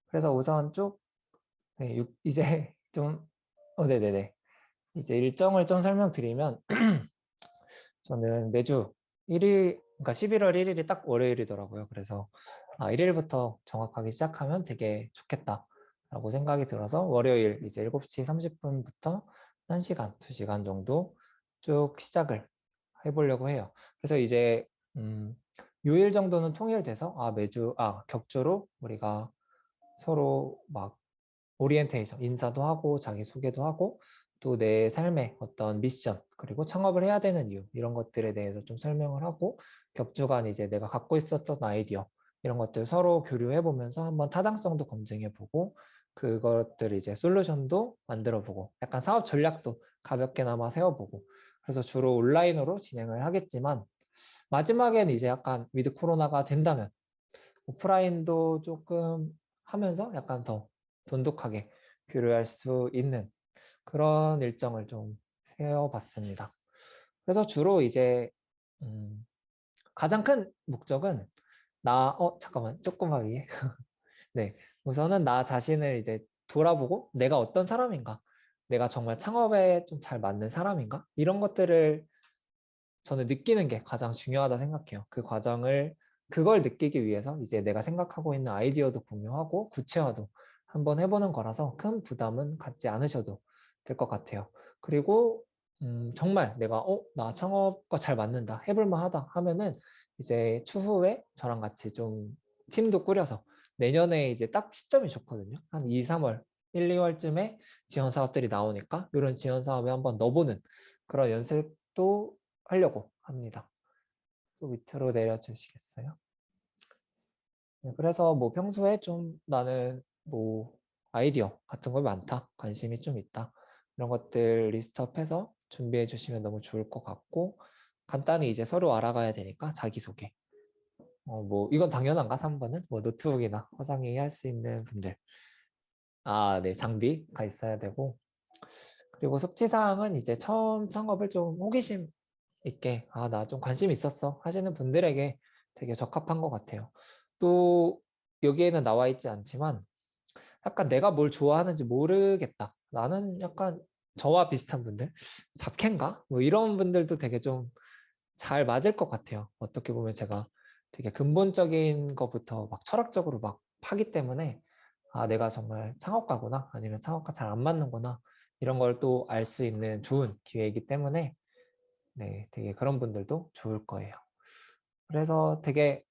그래서 우선 쭉 네, 이제 좀 네네네. 이제 일정을 좀 설명드리면 저는 매주 1일, 그러니까 11월 1일이 딱 월요일이더라고요. 그래서 1일부터 정확하게 시작하면 되게 좋겠다라고 생각이 들어서 월요일 이제 7시 30분부터 1시간, 2시간 정도 쭉 시작을 해보려고 해요. 그래서 이제 요일 정도는 통일돼서 매주 격주로 우리가 서로 막 오리엔테이션, 인사도 하고 자기소개도 하고 또 내 삶의 어떤 미션 그리고 창업을 해야 되는 이유 이런 것들에 대해서 좀 설명을 하고 격주간 이제 내가 갖고 있었던 아이디어 이런 것들 서로 교류해 보면서 한번 타당성도 검증해 보고 그것들 이제 솔루션도 만들어 보고 약간 사업 전략도 가볍게나마 세워보고 그래서 주로 온라인으로 진행을 하겠지만 마지막에는 이제 약간 위드 코로나가 된다면 오프라인도 조금 하면서 약간 더 돈독하게 교류할 수 있는 그런 일정을 좀 세워봤습니다. 그래서 주로 이제 가장 큰 목적은 잠깐만 조금만 위에 네, 우선은 나 자신을 이제 돌아보고 내가 어떤 사람인가, 내가 정말 창업에 좀 잘 맞는 사람인가 이런 것들을 저는 느끼는 게 가장 중요하다 생각해요. 그걸 느끼기 위해서 이제 내가 생각하고 있는 아이디어도 공유하고 구체화도 한번 해보는 거라서 큰 부담은 갖지 않으셔도 될 것 같아요. 그리고 정말 내가 나 창업과 잘 맞는다, 해볼만 하다 하면은 이제 추후에 저랑 같이 좀 팀도 꾸려서 내년에 이제 딱 시점이 좋거든요. 한 2, 3월, 1, 2월쯤에 지원 사업들이 나오니까 이런 지원 사업에 한번 넣어보는 그런 연습도 하려고 합니다. 또 밑으로 내려주시겠어요? 네, 그래서 뭐 평소에 좀 나는 뭐 아이디어 같은 거 많다, 관심이 좀 있다 이런 것들 리스트업해서 준비해 주시면 너무 좋을 것 같고 간단히 이제 서로 알아가야 되니까 자기소개 뭐 이건 당연한가? 3번은 뭐 노트북이나 화상회의 할 수 있는 분들. 네, 장비가 있어야 되고. 그리고 숙지사항은 이제 처음 창업을 좀 호기심 있게 나 좀 관심 있었어 하시는 분들에게 되게 적합한 것 같아요. 또 여기에는 나와 있지 않지만 약간 내가 뭘 좋아하는지 모르겠다. 나는 약간 저와 비슷한 분들, 잡캔가? 뭐 이런 분들도 되게 좀 잘 맞을 것 같아요. 어떻게 보면 제가 되게 근본적인 것부터 막 철학적으로 막 파기 때문에 내가 정말 창업가구나 아니면 창업가 잘 안 맞는구나 이런 걸 또 알 수 있는 좋은 기회이기 때문에 네, 되게 그런 분들도 좋을 거예요. 그래서 되게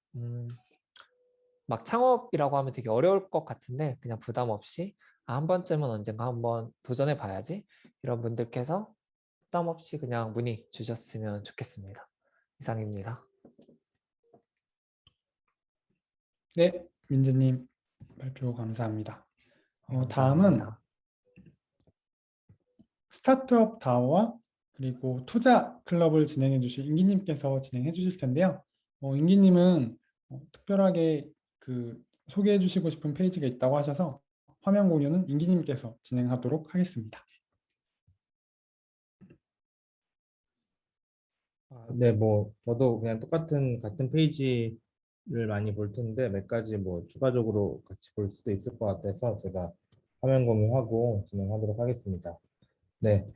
막 창업이라고 하면 되게 어려울 것 같은데 그냥 부담 없이 한 번쯤은 언젠가 한번 도전해 봐야지 이런 분들께서 부담 없이 그냥 문의 주셨으면 좋겠습니다. 이상입니다. 네, 민지님 발표 감사합니다. 네, 다음은 감사합니다. 스타트업 다오와 그리고 투자 클럽을 진행해 주실 임기님께서 진행해 주실 텐데요. 임기님은 특별하게 그 소개해 주시고 싶은 페이지가 있다고 하셔서 화면 공유는 임기님께서 진행하도록 하겠습니다. 네, 뭐 저도 그냥 같은 페이지를 많이 볼 텐데 몇 가지 뭐 추가적으로 같이 볼 수도 있을 것 같아서 제가 화면 공유하고 진행하도록 하겠습니다. 네,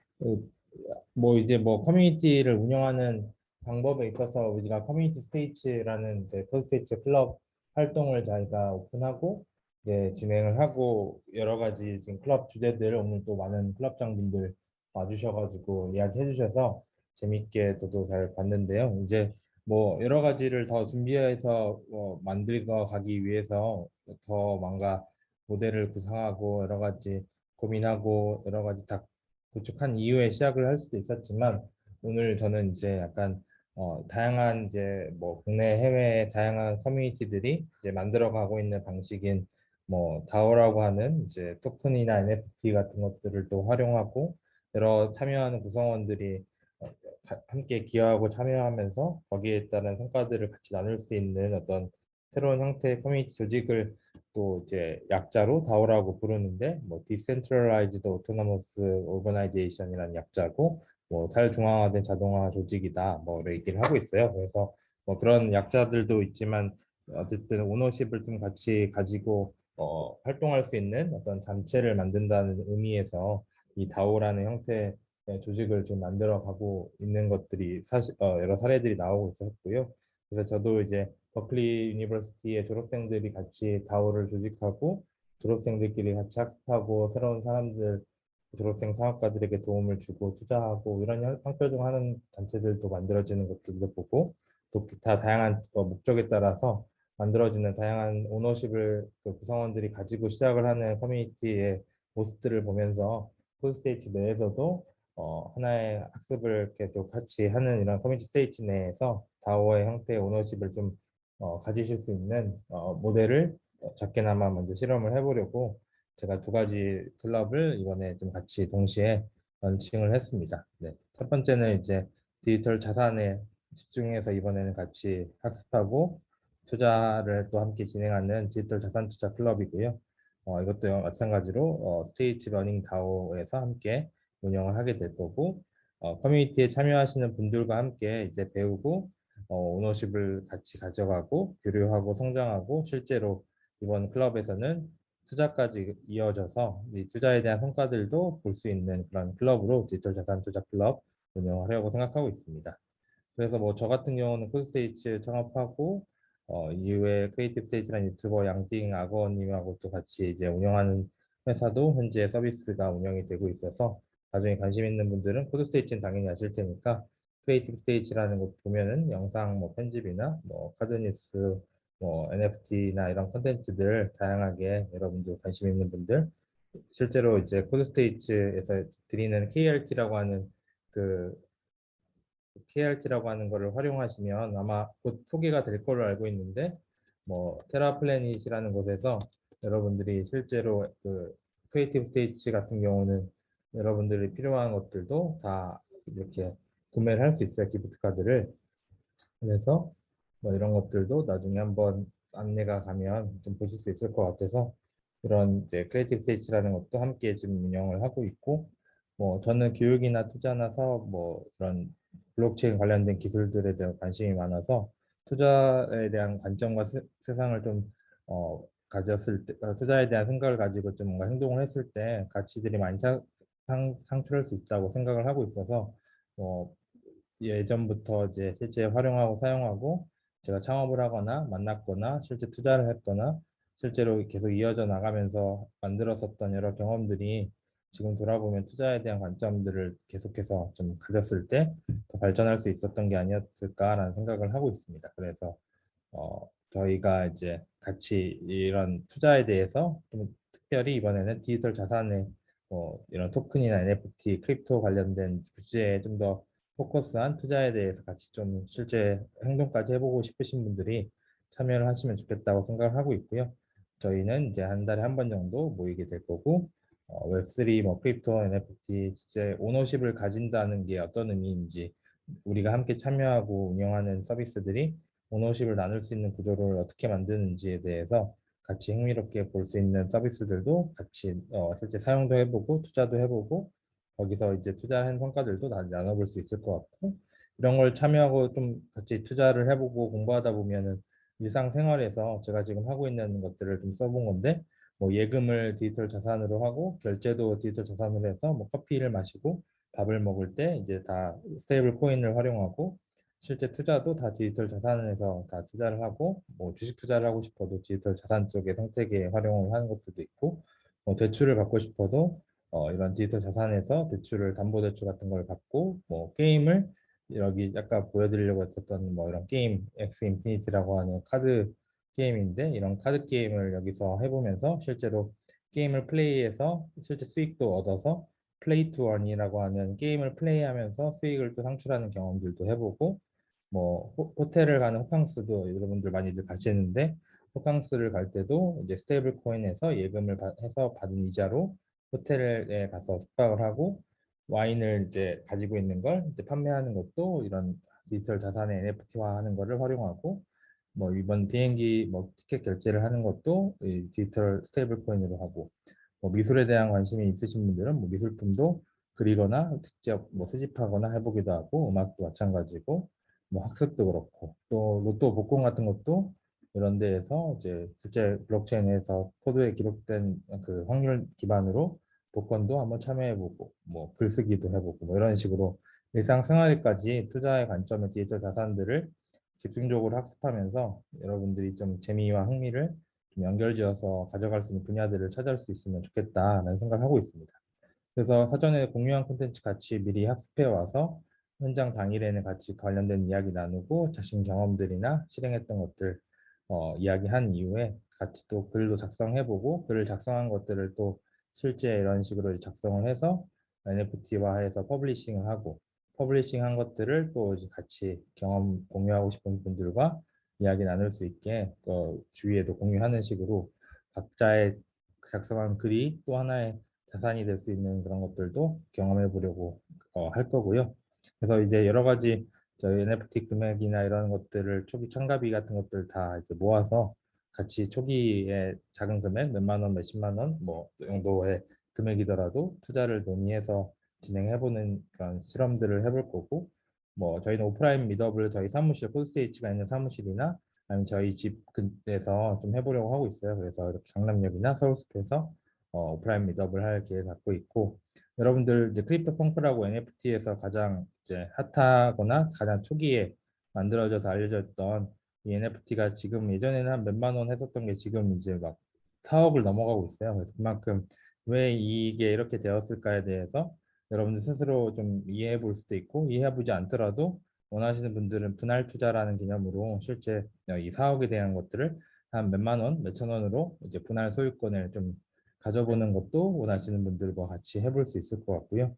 뭐 이제 뭐 커뮤니티를 운영하는 방법에 있어서 우리가 커뮤니티 스테이츠라는 이제 커스테이츠 클럽 활동을 저희가 오픈하고 이제 진행을 하고 여러 가지 지금 클럽 주제들 오늘 또 많은 클럽장분들 와주셔가지고 이야기해 주셔서 재밌게 저도 잘 봤는데요. 이제 뭐 여러 가지를 더 준비해서 만들어 가기 위해서 더 뭔가 모델을 구상하고 여러 가지 고민하고 여러 가지 다 구축한 이후에 시작을 할 수도 있었지만 오늘 저는 이제 약간 다양한 이제 뭐 국내 해외 다양한 커뮤니티들이 이제 만들어가고 있는 방식인 뭐 다오라고 하는 이제 토큰이나 NFT 같은 것들을 또 활용하고 여러 참여하는 구성원들이 함께 기여하고 참여하면서 거기에 따른 성과들을 같이 나눌 수 있는 어떤 새로운 형태의 커뮤니티 조직을 또 이제 약자로 다오라고 부르는데 뭐 Decentralized Autonomous Organization이라는 약자고 뭐 탈중앙화된 자동화 조직이다 뭐 얘기를 하고 있어요. 그래서 뭐 그런 약자들도 있지만 어쨌든 오너십을 좀 같이 가지고 활동할 수 있는 어떤 단체를 만든다는 의미에서 이 다오라는 형태의 조직을 좀 만들어 가고 있는 것들이 사실 여러 사례들이 나오고 있었고요. 그래서 저도 이제 버클리 유니버시티의 졸업생들이 같이 다오를 조직하고 졸업생들끼리 같이 학습하고 새로운 사람들 졸업생 창업가들에게 도움을 주고 투자하고 이런 형평등하는 단체들도 만들어지는 것들도 보고 또 기타 다양한 목적에 따라서 만들어지는 다양한 오너십을 그 구성원들이 가지고 시작을 하는 커뮤니티의 모습들을 보면서 폴스테이트 내에서도 하나의 학습을 계속 같이 하는 이런 커뮤니티 스테이트 내에서 다오의 형태의 오너십을 좀 가지실 수 있는 모델을 작게나마 먼저 실험을 해보려고 제가 두 가지 클럽을 이번에 좀 같이 동시에 런칭을 했습니다. 네. 첫 번째는 이제 디지털 자산에 집중해서 이번에는 같이 학습하고 투자를 또 함께 진행하는 디지털 자산 투자 클럽이고요. 이것도 마찬가지로 스테이트 러닝 다오에서 함께 운영을 하게 될 거고 커뮤니티에 참여하시는 분들과 함께 이제 배우고 오너십을 같이 가져가고 교류하고 성장하고 실제로 이번 클럽에서는 투자까지 이어져서 이 투자에 대한 성과들도 볼 수 있는 그런 클럽으로 디지털 자산 투자 클럽 운영하려고 생각하고 있습니다. 그래서 뭐 저 같은 경우는 콜스테이츠 창업하고 이후에 크리에이티브 스테이츠라는 유튜버 양띵 악어님하고 또 같이 이제 운영하는 회사도 현재 서비스가 운영이 되고 있어서 나중에 관심 있는 분들은 코드스테이츠는 당연히 아실 테니까 크리에이티브 스테이츠라는 곳 보면은 영상 뭐 편집이나 뭐 카드뉴스 뭐 NFT나 이런 컨텐츠들 다양하게 여러분들 관심 있는 분들 실제로 이제 코드스테이츠에서 드리는 KRT라고 하는 그 KRT라고 하는 거를 활용하시면 아마 곧 소개가 될 걸로 알고 있는데 뭐 테라플래닛이라는 곳에서 여러분들이 실제로 그 크리에이티브 스테이지 같은 경우는 여러분들이 필요한 것들도 다 이렇게 구매를 할 수 있어요. 기프트 카드를. 그래서 뭐 이런 것들도 나중에 한번 안내가 가면 좀 보실 수 있을 것 같아서 그런 이제 크리에이티브 스테이지라는 것도 함께 지금 운영을 하고 있고 뭐 저는 교육이나 투자나 사업 뭐 그런 블록체인 관련된 기술들에 대한 관심이 많아서 투자에 대한 관점과 세상을 좀 가졌을 때 투자에 대한 생각을 가지고 좀 뭔가 행동을 했을 때 가치들이 많이 상출할 수 있다고 생각을 하고 있어서 뭐 예전부터 이제 실제 활용하고 사용하고 제가 창업을 하거나 만났거나 실제 투자를 했거나 실제로 계속 이어져 나가면서 만들었었던 여러 경험들이 지금 돌아보면 투자에 대한 관점들을 계속해서 좀 가졌을 때 더 발전할 수 있었던 게 아니었을까라는 생각을 하고 있습니다. 그래서 저희가 이제 같이 이런 투자에 대해서 좀 특별히 이번에는 디지털 자산의 이런 토큰이나 NFT, 크립토 관련된 주제에 좀 더 포커스한 투자에 대해서 같이 좀 실제 행동까지 해보고 싶으신 분들이 참여를 하시면 좋겠다고 생각을 하고 있고요. 저희는 이제 한 달에 한 번 정도 모이게 될 거고 웹3, 뭐 크립토, NFT 실제 오너십을 가진다는 게 어떤 의미인지 우리가 함께 참여하고 운영하는 서비스들이 오너십을 나눌 수 있는 구조를 어떻게 만드는지에 대해서 같이 흥미롭게 볼 수 있는 서비스들도 같이 실제 사용도 해보고 투자도 해보고 거기서 이제 투자한 성과들도 다 나눠볼 수 있을 것 같고 이런 걸 참여하고 좀 같이 투자를 해보고 공부하다 보면은 일상생활에서 제가 지금 하고 있는 것들을 좀 써본 건데 뭐 예금을 디지털 자산으로 하고 결제도 디지털 자산으로 해서 뭐 커피를 마시고 밥을 먹을 때 이제 다 스테이블 코인을 활용하고 실제 투자도 다 디지털 자산에서 다 투자를 하고 뭐 주식 투자를 하고 싶어도 디지털 자산 쪽의 생태계에 활용을 하는 것들도 있고 뭐 대출을 받고 싶어도 이런 디지털 자산에서 대출을 담보대출 같은 걸 받고 뭐 게임을 여기 아까 보여드리려고 했었던 뭐 이런 게임 엑스 인피니티라고 하는 카드 게임인데 이런 카드 게임을 여기서 해보면서 실제로 게임을 플레이해서 실제 수익도 얻어서 플레이 투 원이라고 하는 게임을 플레이하면서 수익을 또 상출하는 경험들도 해보고 뭐 호텔을 가는 호캉스도 여러분들 많이들 가시는데 호캉스를 갈 때도 이제 스테이블 코인에서 예금을 해서 받은 이자로 호텔에 가서 숙박을 하고 와인을 이제 가지고 있는 걸 이제 판매하는 것도 이런 디지털 자산의 NFT화하는 거를 활용하고 뭐 이번 비행기 뭐 티켓 결제를 하는 것도 이 디지털 스테이블 코인으로 하고 뭐 미술에 대한 관심이 있으신 분들은 뭐 미술품도 그리거나 직접 뭐 수집하거나 해보기도 하고 음악도 마찬가지고 뭐 학습도 그렇고 또 로또 복권 같은 것도 이런 데에서 이제 실제 블록체인에서 코드에 기록된 그 확률 기반으로 복권도 한번 참여해보고 뭐 글쓰기도 해보고 뭐 이런 식으로 일상생활까지 투자의 관점의 디지털 자산들을 집중적으로 학습하면서 여러분들이 좀 재미와 흥미를 좀 연결지어서 가져갈 수 있는 분야들을 찾아올 수 있으면 좋겠다라는 생각을 하고 있습니다. 그래서 사전에 공유한 콘텐츠 같이 미리 학습해 와서 현장 당일에는 같이 관련된 이야기 나누고 자신 경험들이나 실행했던 것들 이야기한 이후에 같이 또 글도 작성해보고 글을 작성한 것들을 또 실제 이런 식으로 작성을 해서 NFT화해서 퍼블리싱을 하고 퍼블리싱한 것들을 또 이제 같이 경험 공유하고 싶은 분들과 이야기 나눌 수 있게 주위에도 공유하는 식으로 각자의 작성한 글이 또 하나의 자산이 될 수 있는 그런 것들도 경험해 보려고 할 거고요. 그래서 이제 여러 가지 저희 NFT 금액이나 이런 것들을 초기 참가비 같은 것들 다 이제 모아서 같이 초기에 작은 금액 몇만 원, 몇십만 원 뭐 정도의 금액이더라도 투자를 논의해서 진행해보는 그런 실험들을 해볼 거고 뭐 저희는 오프라인 미더블 저희 사무실 콜스테이치가 있는 사무실이나 아니면 저희 집 근처에서 좀 해보려고 하고 있어요. 그래서 이렇게 강남역이나 서울숲에서 오프라인 미더블 할 계획 갖고 있고 여러분들 이제 크립토 펑크라고 NFT에서 가장 이제 핫하거나 가장 초기에 만들어져서 알려졌던 이 NFT가 지금 예전에는 한 몇만 원 했었던 게 지금 이제 막 4억을 넘어가고 있어요. 그래서 그만큼 왜 이게 이렇게 되었을까에 대해서 여러분들 스스로 좀 이해해 볼 수도 있고 이해해 보지 않더라도 원하시는 분들은 분할 투자라는 개념으로 실제 이 4억에 대한 것들을 한 몇만 원, 몇천 원으로 이제 분할 소유권을 좀 가져보는 것도 원하시는 분들과 같이 해볼 수 있을 것 같고요.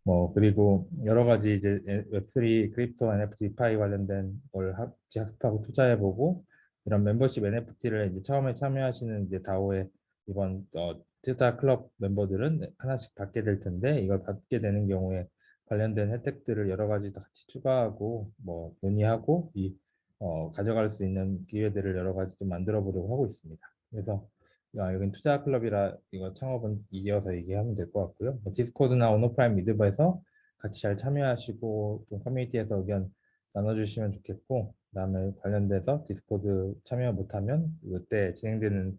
뭐 그리고 여러 가지 이제 웹3 크립토 NFT 파이 관련된 걸 같이 학습하고 투자해보고 이런 멤버십 NFT를 이제 처음에 참여하시는 이제 다오의 이번 투자 클럽 멤버들은 하나씩 받게 될 텐데 이걸 받게 되는 경우에 관련된 혜택들을 여러 가지 다 같이 추가하고 뭐 논의하고 이 가져갈 수 있는 기회들을 여러 가지 좀 만들어 보려고 하고 있습니다. 그래서 여긴 투자 클럽이라 이거 창업은 이어서 얘기하면 될 것 같고요. 뭐 디스코드나 오너프라임 미드바에서 같이 잘 참여하시고 좀 커뮤니티에서 의견 나눠주시면 좋겠고, 그다음에 관련돼서 디스코드 참여 못하면 이때 진행되는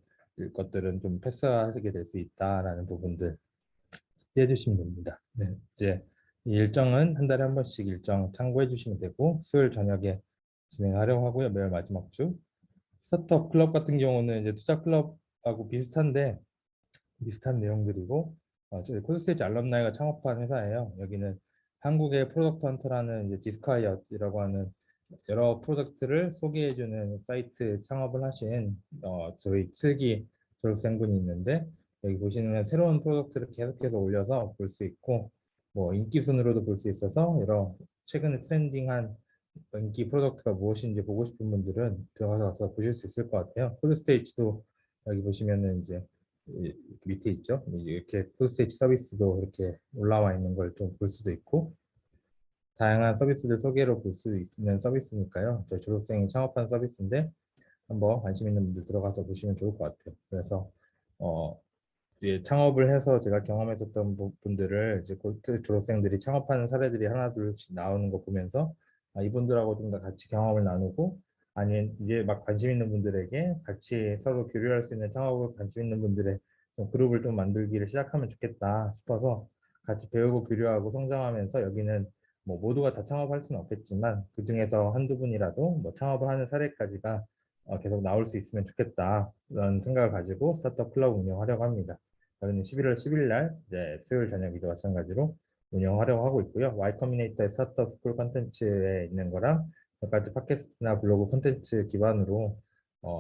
것들은 좀 패스하게 될 수 있다라는 부분들 해주시면 됩니다. 네, 이제 이 일정은 한 달에 한 번씩 일정 참고해 주시면 되고, 수요일 저녁에 진행하려고 하고요. 매월 마지막 주. 스타트업 클럽 같은 경우는 이제 투자 클럽하고 비슷한 내용들이고, 저희 코드스테이지 알럼나이가 창업한 회사예요. 여기는 한국의 프로덕트 헌터라는 이제 디스카이엇이라고 하는 여러 프로덕트를 소개해주는 사이트 창업을 하신 저희 7기 졸업생분이 있는데, 여기 보시면 새로운 프로덕트를 계속해서 올려서 볼 수 있고, 뭐 인기 순으로도 볼 수 있어서 여러 최근에 트렌딩한 인기 프로덕트가 무엇인지 보고 싶은 분들은 들어가서 보실 수 있을 것 같아요. 코드스테이지도 여기 보시면은 이제 밑에 있죠. 이렇게 코드스테이지 서비스도 이렇게 올라와 있는 걸 좀 볼 수도 있고, 다양한 서비스들 소개로 볼 수 있는 서비스니까요. 저희 졸업생이 창업한 서비스인데 한번 관심 있는 분들 들어가서 보시면 좋을 것 같아요. 그래서 이제 창업을 해서 제가 경험했었던 분들을 이제 곧 졸업생들이 창업하는 사례들이 하나둘씩 나오는 거 보면서 이분들하고 좀 더 같이 경험을 나누고, 아니면 이제 막 관심 있는 분들에게 같이 서로 교류할 수 있는 창업을 관심 있는 분들의 좀 그룹을 좀 만들기를 시작하면 좋겠다 싶어서 같이 배우고 교류하고 성장하면서, 여기는 뭐 모두가 다 창업할 수는 없겠지만 그 중에서 한두 분이라도 뭐 창업을 하는 사례까지가 계속 나올 수 있으면 좋겠다, 그런 생각을 가지고 스타트업 클럽 운영하려고 합니다. 저희는 11월 10일 날 이제 수요일 저녁이도 마찬가지로 운영하려고 하고 있고요. Y 커뮤니케이터의 스타트업 스쿨 콘텐츠에 있는 거랑 몇 가지 팟캐스트나 블로그 콘텐츠 기반으로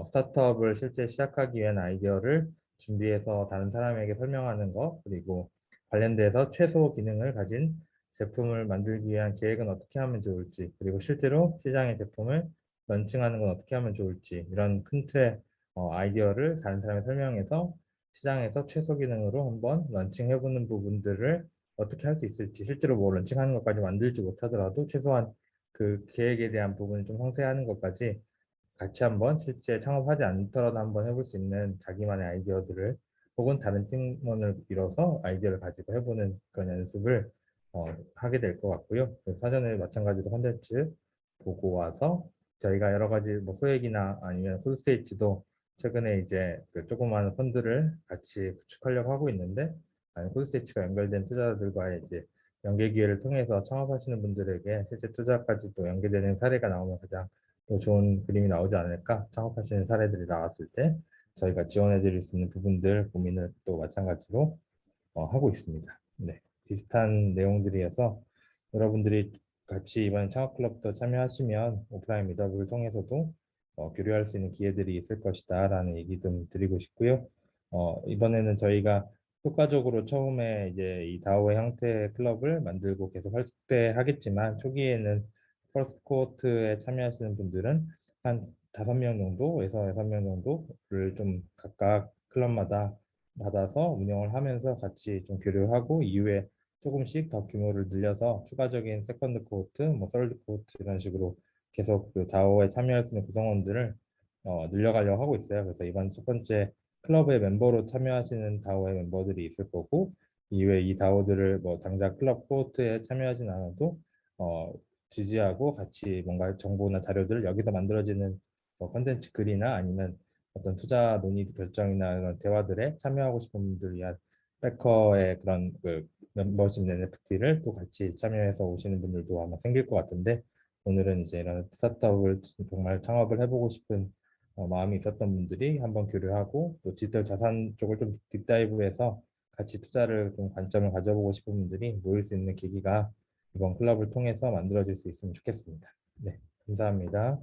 스타트업을 실제 시작하기 위한 아이디어를 준비해서 다른 사람에게 설명하는 것, 그리고 관련돼서 최소 기능을 가진 제품을 만들기 위한 계획은 어떻게 하면 좋을지, 그리고 실제로 시장의 제품을 런칭하는 건 어떻게 하면 좋을지, 이런 큰 틀의 아이디어를 다른 사람에 설명해서 시장에서 최소 기능으로 한번 런칭해보는 부분들을 어떻게 할 수 있을지, 실제로 뭐 런칭하는 것까지 만들지 못하더라도 최소한 그 계획에 대한 부분을 좀 상세하는 것까지 같이 한번 실제 창업하지 않더라도 한번 해볼 수 있는 자기만의 아이디어들을, 혹은 다른 팀원을 이뤄서 아이디어를 가지고 해보는 그런 연습을 하게 될 것 같고요. 그래서 사전에 마찬가지로 콘텐츠 보고 와서 저희가 여러 가지 뭐 소액이나 아니면 콜스테이지도 최근에 이제 그 조그마한 펀드를 같이 구축하려고 하고 있는데, 콜스테이지가 연결된 투자자들과의 이제 연계 기회를 통해서 창업하시는 분들에게 실제 투자까지도 연계되는 사례가 나오면 가장 또 좋은 그림이 나오지 않을까, 창업하시는 사례들이 나왔을 때 저희가 지원해 드릴 수 있는 부분들 고민을 또 마찬가지로 하고 있습니다. 네, 비슷한 내용들이어서 여러분들이 같이 이번 창업클럽도 참여하시면 오프라인 미더블을 통해서도 교류할 수 있는 기회들이 있을 것이다 라는 얘기 좀 드리고 싶고요. 이번에는 저희가 효과적으로 처음에 이제 이 다오의 형태의 클럽을 만들고 계속 확대하겠지만, 초기에는 퍼스트 코호트에 참여하시는 분들은 한 5명 정도에서 6명 정도를 좀 각각 클럽마다 받아서 운영을 하면서 같이 좀 교류하고, 이후에 조금씩 더 규모를 늘려서 추가적인 세컨드 코호트, 뭐 서드 코호트 이런 식으로 계속 그 다오에 참여할 수 있는 구성원들을 늘려가려고 하고 있어요. 그래서 이번 첫 번째 클럽의 멤버로 참여하시는 다오의 멤버들이 있을 거고, 이후에 이 다오들을 뭐 당장 클럽 코호트에 참여하진 않아도 지지하고 같이 뭔가 정보나 자료들을 여기서 만들어지는 뭐 컨텐츠 글이나 아니면 어떤 투자 논의 결정이나 이런 대화들에 참여하고 싶은 분들 위한 백커의 그런 그 멤버십 NFT를 또 같이 참여해서 오시는 분들도 아마 생길 것 같은데, 오늘은 이제 이런 스타트업을 정말 창업을 해보고 싶은 마음이 있었던 분들이 한번 교류하고, 또 디지털 자산 쪽을 좀 딥다이브해서 같이 투자를 좀 관점을 가져보고 싶은 분들이 모일 수 있는 계기가 이번 클럽을 통해서 만들어질 수 있으면 좋겠습니다. 네, 감사합니다.